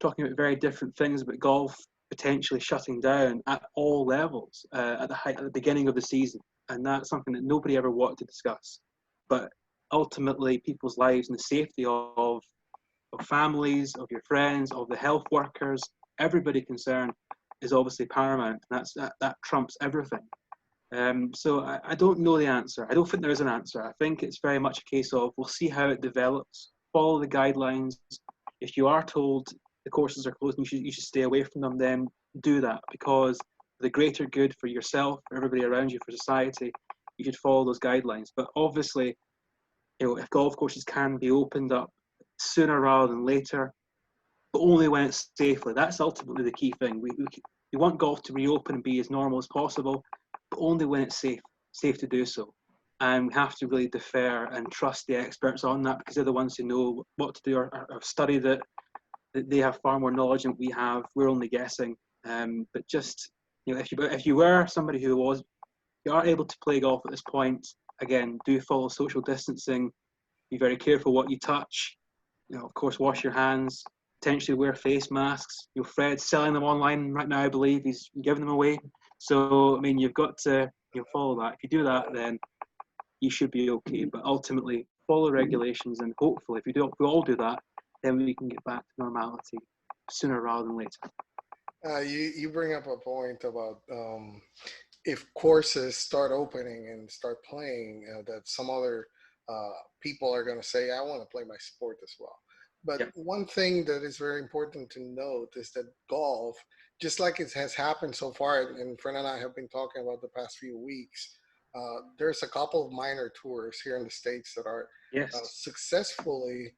B: talking about very different things about golf potentially shutting down at all levels at the beginning of the season, and that's something that nobody ever wanted to discuss. But ultimately, people's lives and the safety of families, of your friends, of the health workers, everybody concerned is obviously paramount. That trumps everything. So I don't know the answer. I don't think there is an answer. I think it's very much a case of we'll see how it develops, follow the guidelines. If you are told the courses are closed and you should stay away from them, then do that, because for the greater good for yourself, for everybody around you, for society, you should follow those guidelines. But obviously, if golf courses can be opened up sooner rather than later, but only when it's safely, that's ultimately the key thing. We want golf to reopen and be as normal as possible, but only when it's safe to do so. And we have to really defer and trust the experts on that, because they're the ones who know what to do or have studied it. They have far more knowledge than we have. We're only guessing. But just, if you were somebody you are able to play golf at this point, again, do follow social distancing. Be very careful what you touch. Of course, wash your hands. Potentially wear face masks. Fred's selling them online right now, I believe. He's giving them away. So, I mean, you've got to follow that. If you do that, then you should be okay. But ultimately, follow regulations, and hopefully, if we all do that, then we can get back to normality sooner rather than later.
A: You bring up a point about if courses start opening and start playing, that some other people are going to say, I want to play my sport as well. But one thing that is very important to note is that golf, just like it has happened so far, and Fred and I have been talking about the past few weeks, there's a couple of minor tours here in the States that are successfully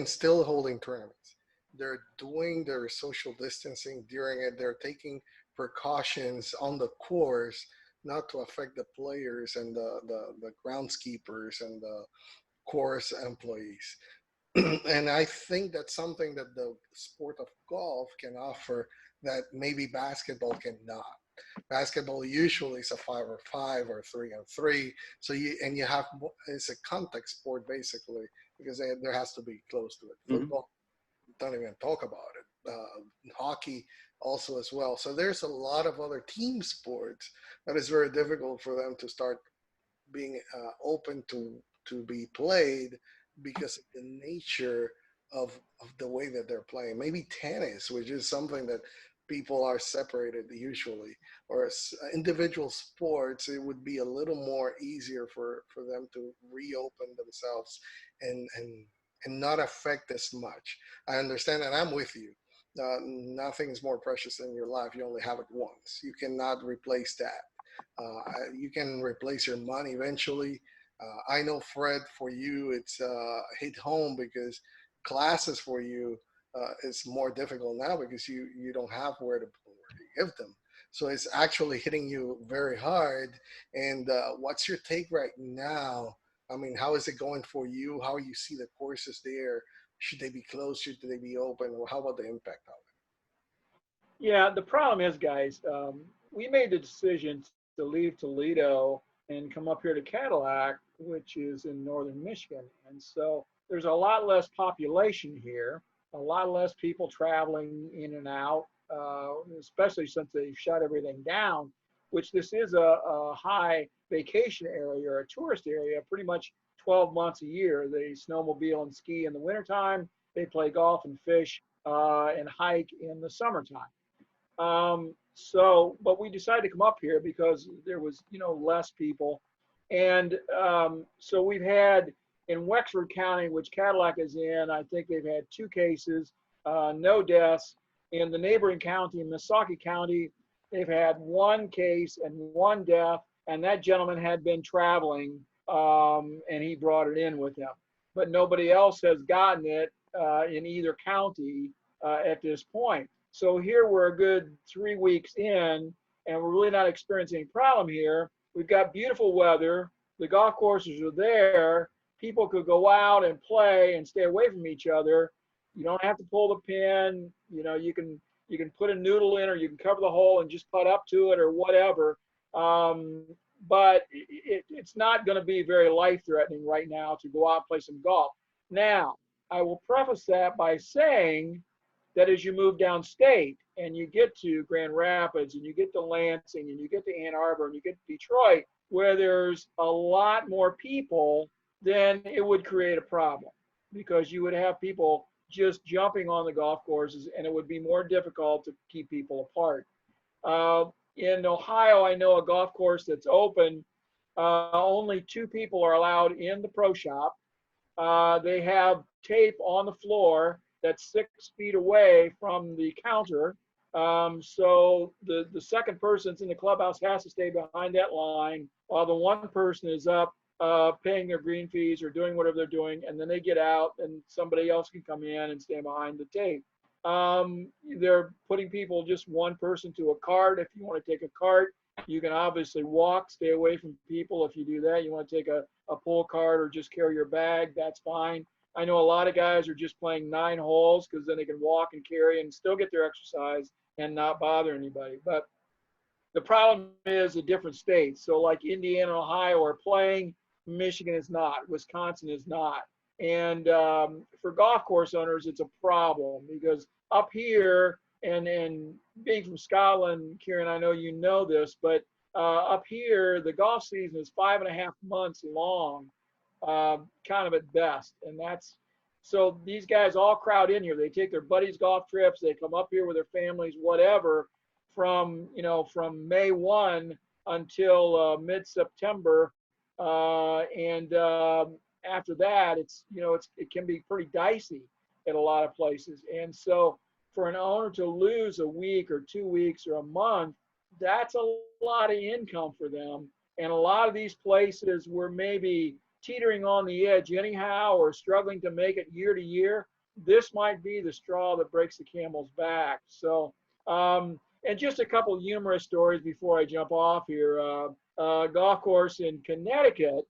A: still holding tournaments. They're doing their social distancing during it. They're taking precautions on the course not to affect the players and the groundskeepers and the course employees. And I think that's something that the sport of golf can offer that maybe basketball cannot. Basketball usually is a 5-on-5 or 3-on-3. So it's a contact sport basically, because there has to be close to it. Football, don't even talk about it. Hockey also as well. So there's a lot of other team sports that is very difficult for them to start being open to be played because of the nature of the way that they're playing. Maybe tennis, which is something that people are separated usually, or individual sports, it would be a little more easier for them to reopen themselves and not affect as much. I understand, and I'm with you. Nothing is more precious than your life. You only have it once. You cannot replace that. You can replace your money eventually. I know, Fred, for you, it's hit home because classes for you is more difficult now because you don't have where to give them. So it's actually hitting you very hard. And what's your take right now? I mean, how is it going for you? How you see the courses there? Should they be closed? Should they be open? Or how about the impact of it?
C: Yeah, the problem is, guys, we made the decision to leave Toledo and come up here to Cadillac, which is in northern Michigan. And so there's a lot less population here, a lot less people traveling in and out, especially since they've shut everything down, which this is a high vacation area or a tourist area pretty much 12 months a year. They snowmobile and ski in the wintertime. They play golf and fish and hike in the summertime. But we decided to come up here because there was, less people. And so we've had in Wexford County, which Cadillac is in, I think they've had 2 cases, no deaths. In the neighboring county, in Missaukee County, they've had 1 case and 1 death, and that gentleman had been traveling, and he brought it in with him. But nobody else has gotten it, in either county at this point. So here we're a good 3 weeks in, and we're really not experiencing any problem here. We've got beautiful weather. The golf courses are there. People could go out and play and stay away from each other. You don't have to pull the pin. You know, you can put a noodle in, or you can cover the hole and just putt up to it, or whatever. But it's not going to be very life-threatening right now to go out and play some golf. Now, I will preface that by saying that as you move downstate and you get to Grand Rapids and you get to Lansing and you get to Ann Arbor and you get to Detroit, where there's a lot more people, then it would create a problem, because you would have people just jumping on the golf courses, and it would be more difficult to keep people apart. In Ohio, I know a golf course that's open. Only 2 people are allowed in the pro shop. They have tape on the floor that's 6 feet away from the counter. So the second person that's in the clubhouse has to stay behind that line while the one person is up paying their green fees or doing whatever they're doing, and then they get out and somebody else can come in and stand behind the tape. They're putting people, just one person to a cart. If you want to take a cart, you can obviously walk, stay away from people. If you do that, you want to take a pull cart or just carry your bag, that's fine. I know a lot of guys are just playing 9 holes because then they can walk and carry and still get their exercise and not bother anybody. But the problem is the different states. So like Indiana and Ohio are playing, Michigan is not, Wisconsin is not. And for golf course owners, it's a problem, because up here, and being from Scotland, Kieran, I know you know this, but up here, the golf season is 5.5 months long, kind of at best. And that's, so these guys all crowd in here. They take their buddies' golf trips. They come up here with their families, whatever, from May 1 until mid-September. After that, it can be pretty dicey at a lot of places. And so for an owner to lose a week or 2 weeks or a month, that's a lot of income for them. And a lot of these places were maybe teetering on the edge anyhow, or struggling to make it year to year. This might be the straw that breaks the camel's back. So, and just a couple of humorous stories before I jump off here. Golf course in Connecticut,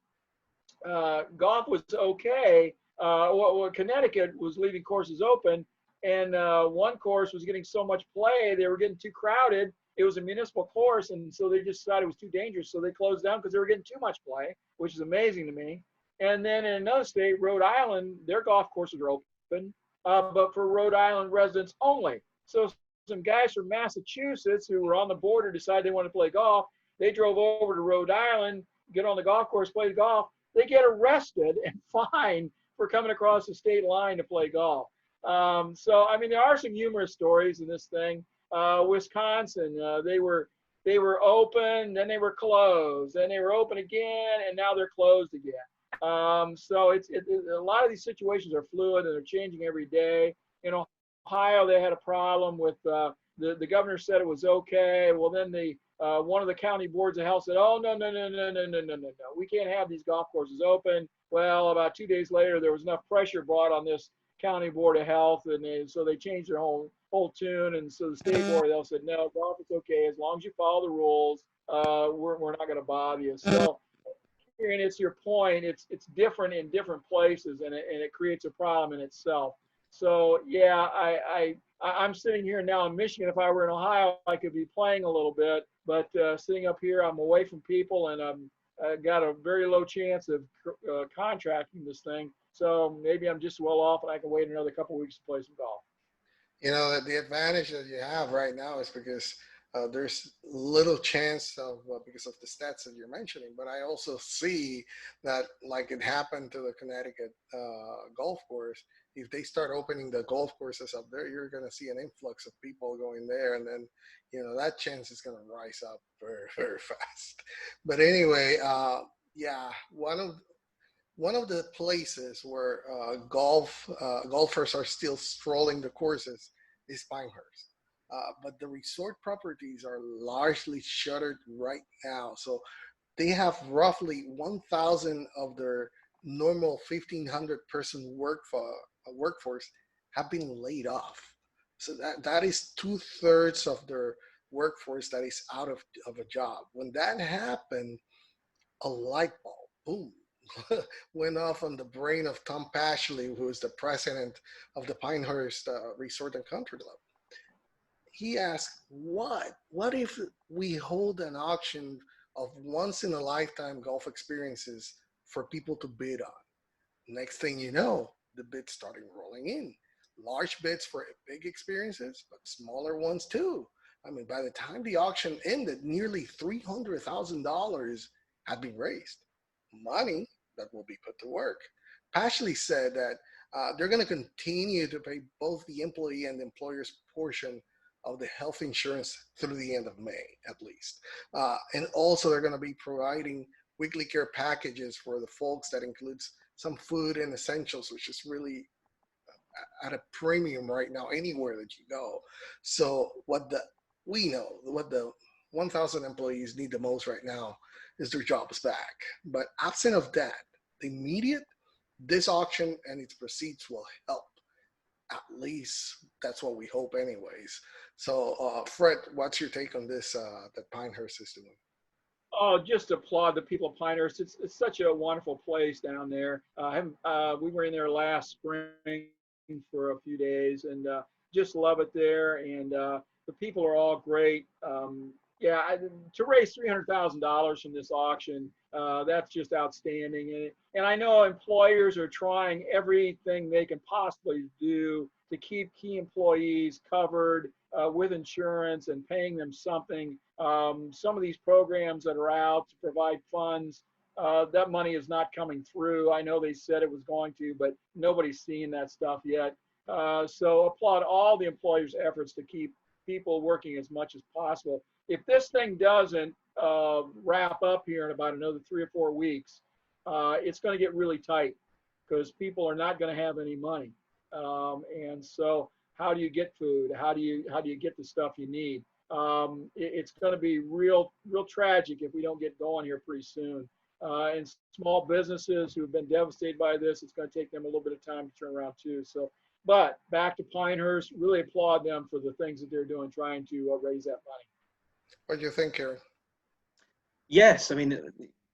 C: golf was okay. Connecticut was leaving courses open, and one course was getting so much play, they were getting too crowded. It was a municipal course, and so they just decided it was too dangerous, so they closed down because they were getting too much play, which is amazing to me. And then in another state, Rhode Island, their golf courses are open, but for Rhode Island residents only. So some guys from Massachusetts who were on the border decided they wanted to play golf. They drove over to Rhode Island, get on the golf course, play golf. They get arrested and fined for coming across the state line to play golf. So, I mean, there are some humorous stories in this thing. Wisconsin, they were open, then they were closed, then they were open again, and now they're closed again. So a lot of these situations are fluid and they're changing every day. In Ohio, they had a problem with the governor said it was okay. Well, then one of the county boards of health said, "Oh, no, we can't have these golf courses open." Well, about 2 days later, there was enough pressure brought on this county board of health, and so they changed their whole tune. And so the state board of health said, "No, golf is okay as long as you follow the rules. We're not going to bother you." So, and it's your point. It's different in different places, and it creates a problem in itself. So yeah, I'm sitting here now in Michigan. If I were in Ohio, I could be playing a little bit, but sitting up here, I'm away from people, and I got a very low chance of contracting this thing. So maybe I'm just well off, and I can wait another couple of weeks to play some golf.
A: You know, the advantage that you have right now is because there's little chance of, because of the stats that you're mentioning, but I also see that, like it happened to the Connecticut golf course, if they start opening the golf courses up there, you're going to see an influx of people going there, and then, you know, that chance is going to rise up very, very fast. But anyway, yeah, one of the places where golfers are still strolling the courses is Pinehurst. But the resort properties are largely shuttered right now. So they have roughly 1,000 of their normal 1,500 person workforce have been laid off. So that is 2/3 of their workforce that is out of a job. When that happened, a light bulb, boom, went off on the brain of Tom Pashley, who is the president of the Pinehurst Resort and Country Club. He asked, what if we hold an auction of once in a lifetime golf experiences for people to bid on? Next thing you know, the bids started rolling in. Large bids for big experiences, but smaller ones too. I mean, by the time the auction ended, nearly $300,000 had been raised. Money that will be put to work. Pashley said that they're going to continue to pay both the employee and the employer's portion of the health insurance through the end of May, at least. And also, they're going to be providing weekly care packages for the folks that includes some food and essentials, which is really at a premium right now anywhere that you go. So what the 1,000 employees need the most right now is their jobs back. But absent of that, the immediate, this auction and its proceeds will help. At least that's what we hope anyways. So Fred, what's your take on this that Pinehurst is doing?
C: Oh, just applaud the people of Pinehurst. It's such a wonderful place down there. We were in there last spring for a few days and just love it there. And the people are all great. Yeah, to raise $300,000 from this auction, that's just outstanding. And I know employers are trying everything they can possibly do to keep key employees covered with insurance and paying them something. Some of these programs that are out to provide funds, that money is not coming through. I know they said it was going to, but nobody's seen that stuff yet. So applaud all the employers' efforts to keep people working as much as possible. If this thing doesn't wrap up here in about another 3 or 4 weeks, it's going to get really tight because people are not going to have any money. And so how do you get food? How do you get the stuff you need? It's going to be real tragic if we don't get going here pretty soon. And small businesses who have been devastated by this, it's going to take them a little bit of time to turn around too. So, but back to Pinehurst, really applaud them for the things that they're doing, trying to raise that money.
A: What do you think, Kieran?
B: Yes, I mean,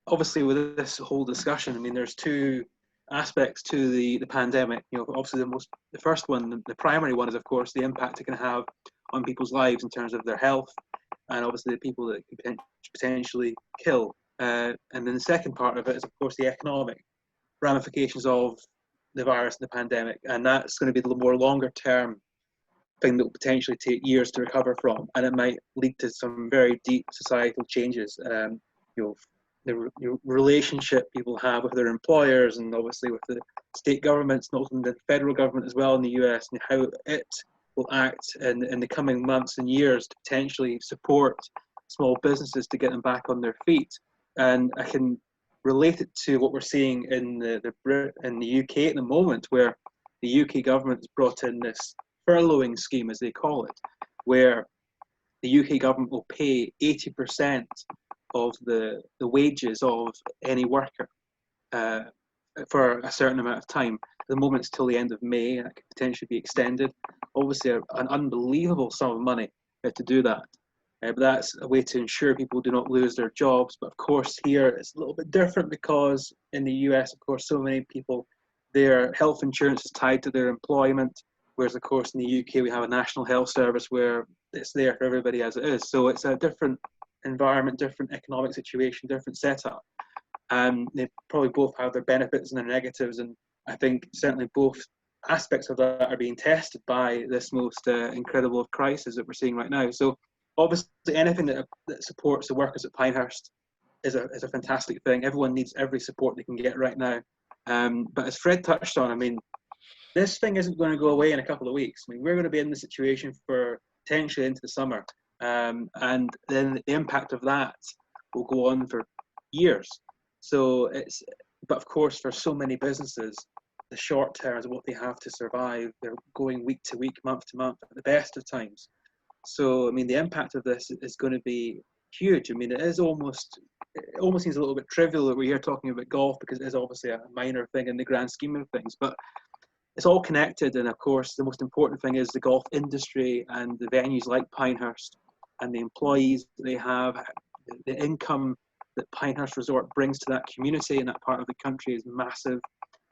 B: obviously with this whole discussion, I mean, there's two aspects to the pandemic. You know, obviously the first one, the primary one is of course the impact it can have on people's lives in terms of their health, and obviously the people that it could potentially kill. And then the second part of it is of course the economic ramifications of the virus and the pandemic, and that's going to be the more longer term thing that will potentially take years to recover from, and it might lead to some very deep societal changes. You know, the relationship people have with their employers, and obviously with the state governments, and also the federal government as well in the US, and how it will act in the coming months and years to potentially support small businesses to get them back on their feet. And I can relate it to what we're seeing in the UK at the moment, where the UK government has brought in this furloughing scheme, as they call it, where the UK government will pay 80% of the wages of any worker for a certain amount of time. At the moment, it's till the end of May, and it could potentially be extended. Obviously, an unbelievable sum of money to do that. But that's a way to ensure people do not lose their jobs. But of course, here it's a little bit different because in the US, of course, so many people, their health insurance is tied to their employment. Whereas, of course, in the UK, we have a national health service where it's there for everybody as it is. So it's a different environment, different economic situation, different setup. They probably both have their benefits and their negatives. And I think certainly both aspects of that are being tested by this most incredible crisis that we're seeing right now. So obviously anything that supports the workers at Pinehurst is a fantastic thing. Everyone needs every support they can get right now. But as Fred touched on, I mean, this thing isn't going to go away in a couple of weeks. I mean, we're going to be in the situation for potentially into the summer. And then the impact of that will go on for years. So but of course, for so many businesses, the short term is what they have to survive. They're going week to week, month to month at the best of times. So, I mean, the impact of this is going to be huge. I mean, it is almost it almost seems a little bit trivial that we're here talking about golf because it is obviously a minor thing in the grand scheme of things, but it's all connected. And of course, the most important thing is the golf industry and the venues like Pinehurst and the employees that they have, the income that Pinehurst Resort brings to that community in that part of the country is massive,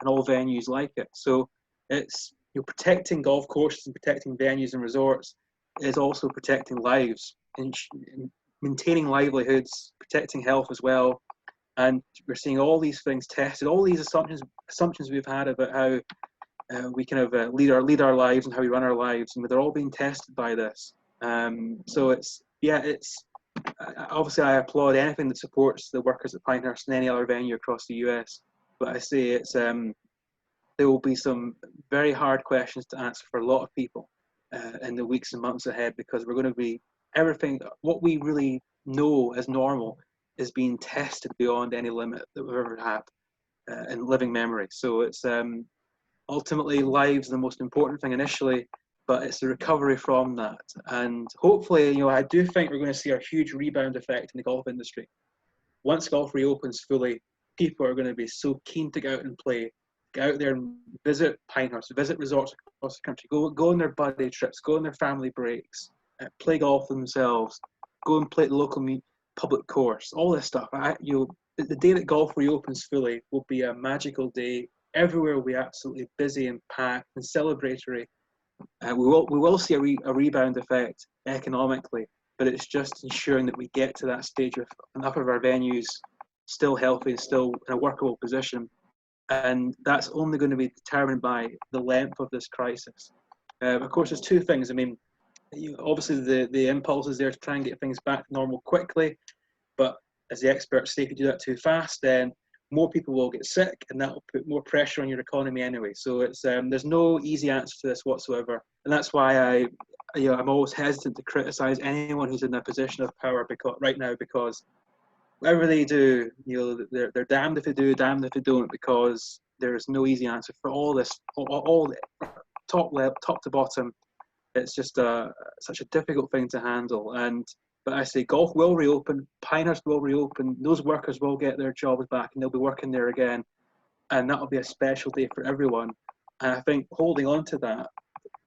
B: and all venues like it. So it's, you know, protecting golf courses and protecting venues and resorts is also protecting lives and maintaining livelihoods, protecting health as well. And we're seeing all these things tested, all these assumptions we've had about how we kind of lead our lives and how we run our lives, and they're all being tested by this. So it's, yeah, it's obviously I applaud anything that supports the workers at Pinehurst and any other venue across the US. But I say it's there will be some very hard questions to answer for a lot of people in the weeks and months ahead, because we're going to be, everything what we really know as normal is being tested beyond any limit that we've ever had in living memory. So it's ultimately lives the most important thing initially, but it's the recovery from that. And hopefully, you know, I do think we're going to see a huge rebound effect in the golf industry. Once golf reopens fully, people are going to be so keen to go out and play, get out there and visit Pinehurst, visit resorts across the country, go on their buddy trips, go on their family breaks, play golf themselves, go and play at the local public course, all this stuff. The day that golf reopens fully will be a magical day. Everywhere will be absolutely busy and packed and celebratory. We will see a rebound effect economically, but it's just ensuring that we get to that stage with enough of our venues still healthy and still in a workable position. And that's only going to be determined by the length of this crisis. Of course, there's two things. I mean, obviously the impulse is there to try and get things back to normal quickly, but as the experts say, if you do that too fast, then more people will get sick, and that will put more pressure on your economy anyway. So it's there's no easy answer to this whatsoever, and that's why I'm always hesitant to criticize anyone who's in a position of power right now, because whatever they do, you know, they're damned if they do, damned if they don't, because there's no easy answer for all this, all top to bottom. It's just such a difficult thing to handle. But I say golf will reopen, Pinehurst will reopen, those workers will get their jobs back and they'll be working there again. And that'll be a special day for everyone. And I think holding on to that,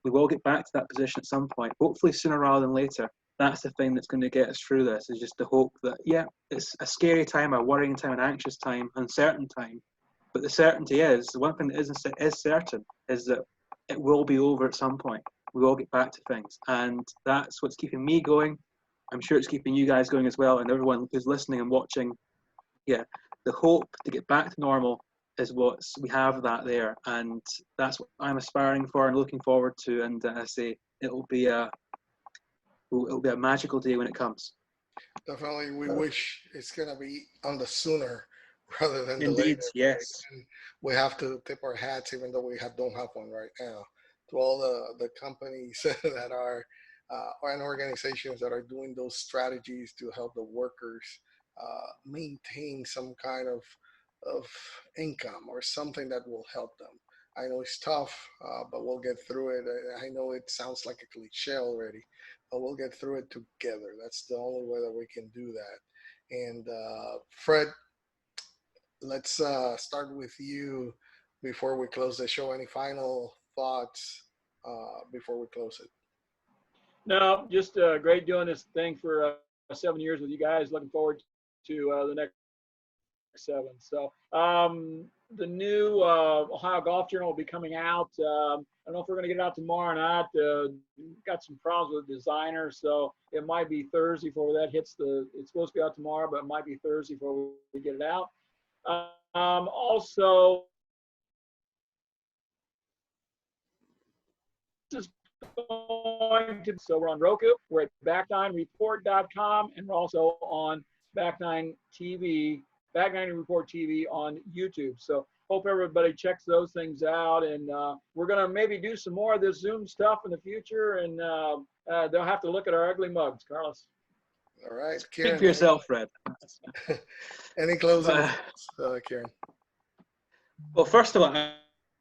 B: we will get back to that position at some point, hopefully sooner rather than later. That's the thing that's going to get us through this, is just the hope that, yeah, it's a scary time, a worrying time, an anxious time, uncertain time. But the certainty is, the one thing that is certain is that it will be over at some point. We will get back to things. And that's what's keeping me going. I'm sure it's keeping you guys going as well, and everyone who's listening and watching. Yeah, the hope to get back to normal is what we have that there, and that's what I'm aspiring for and looking forward to. And I say it'll be a magical day when it comes.
A: Definitely, we wish it's gonna be on the sooner rather than the
B: Indeed,
A: later.
B: yes.
A: Right? And we have to tip our hats, even though we don't have one right now, to all the companies that are and organizations that are doing those strategies to help the workers maintain some kind of income or something that will help them. I know it's tough, but we'll get through it. I know it sounds like a cliche already, but we'll get through it together. That's the only way that we can do that. And Fred, let's start with you before we close the show. Any final thoughts before we close it?
C: No, just great doing this thing for 7 years with you guys. Looking forward to the next 7. So the new Ohio Golf Journal will be coming out. I don't know if we're going to get it out tomorrow or not. Got some problems with the designer, so it might be Thursday before that hits it's supposed to be out tomorrow, but it might be Thursday before we get it out. Also, this is so we're on Roku, we're at back9report.com, and we're also on Back9 TV, Back9 Report TV on YouTube. So hope everybody checks those things out, and we're gonna maybe do some more of this Zoom stuff in the future, and they'll have to look at our ugly mugs. Carlos.
A: All right,
B: Kieran. Speak for yourself, Fred.
A: Any closing Kieran?
B: Well, first of all,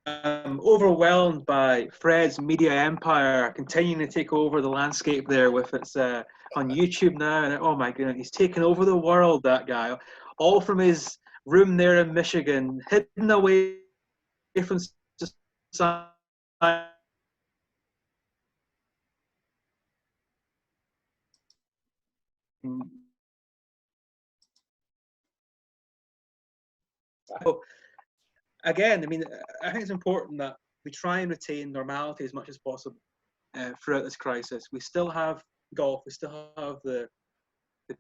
B: I'm overwhelmed by Fred's media empire continuing to take over the landscape there with its on YouTube now, and oh my goodness, he's taken over the world, that guy. all from his room there in Michigan, hidden away from society. So, again, I mean, I think it's important that we try and retain normality as much as possible throughout this crisis. We still have golf, we still have the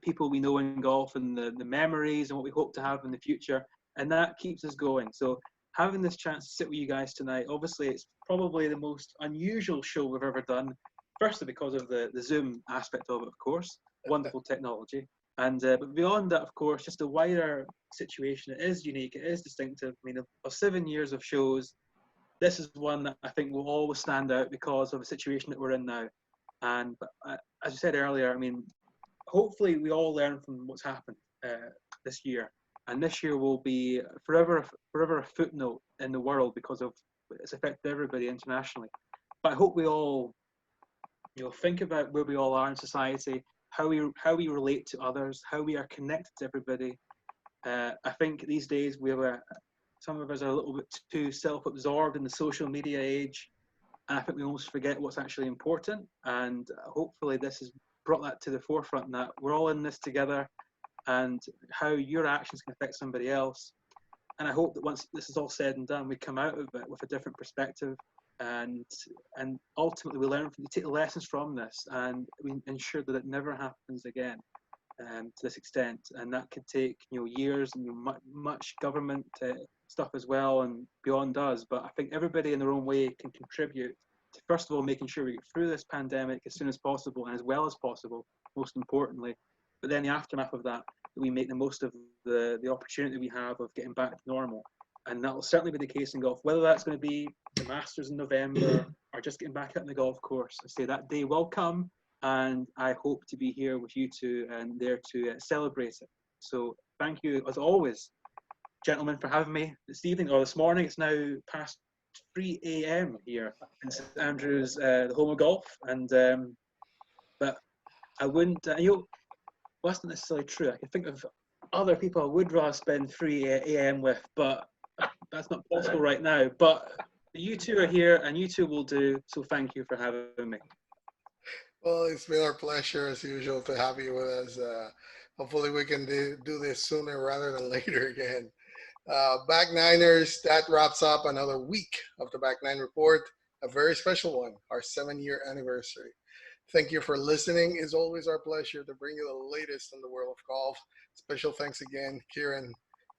B: people we know in golf and the memories and what we hope to have in the future, and that keeps us going. So having this chance to sit with you guys tonight, obviously it's probably the most unusual show we've ever done, firstly because of the Zoom aspect of it, of course, wonderful technology, and but beyond that, of course, just a wider situation. It is unique, it is distinctive. I mean, of 7 years of shows, this is one that I think will always stand out because of the situation that we're in now. And as you said earlier, I mean, hopefully we all learn from what's happened this year, and this year will be forever a footnote in the world because of it's affected everybody internationally. But I hope we all, think about where we all are in society, how we relate to others, how we are connected to everybody. I think these days some of us are a little bit too self-absorbed in the social media age, and I think we almost forget what's actually important. And hopefully this has brought that to the forefront, that we're all in this together and how your actions can affect somebody else. And I hope that once this is all said and done, we come out of it with a different perspective, and ultimately we take the lessons from this, and we ensure that it never happens again to this extent. And that could take years and much government stuff as well and beyond us. But I think everybody in their own way can contribute to, first of all, making sure we get through this pandemic as soon as possible and as well as possible, most importantly. But then the aftermath of that, we make the most of the opportunity we have of getting back to normal. And that will certainly be the case in golf, whether that's going to be the Masters in November or just getting back out on the golf course. I say that day will come, and I hope to be here with you two and there to celebrate it. So thank you, as always, gentlemen, for having me this evening or this morning. It's now past 3 a.m. here in St Andrews, the home of golf. And but I wouldn't, that's not necessarily true. I can think of other people I would rather spend 3 a.m. with, but that's not possible right now. But you two are here, and you two will do. So thank you for having me.
A: Well, it's been our pleasure as usual to have you with us. Hopefully we can do this sooner rather than later again. Back Niners, that wraps up another week of the Back Nine Report, a very special one, our 7-year anniversary. Thank you for listening. It's always our pleasure to bring you the latest in the world of golf. Special thanks again, Kieran.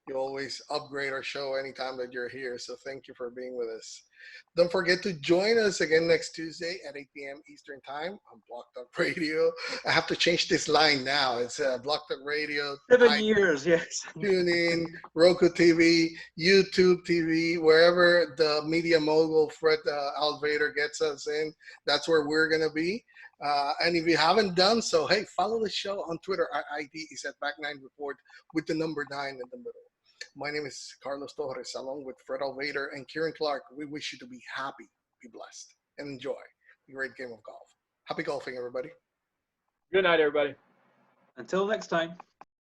A: You always upgrade our show anytime that you're here, so thank you for being with us. Don't forget to join us again next Tuesday at 8 p.m. Eastern Time on Block Talk Radio. I have to change this line now. It's Block Talk Radio.
B: 7 years, yes.
A: Tune in, Roku TV, YouTube TV, wherever the media mogul Fred Alvader gets us in, that's where we're going to be. And if you haven't done so, hey, follow the show on Twitter. Our ID is at Back9Report with the number 9 in the middle. My name is Carlos Torres, along with Fred Alvader and Kieran Clark. We wish you to be happy, be blessed, and enjoy a great game of golf. Happy golfing, everybody.
C: Good night, everybody.
B: Until next time.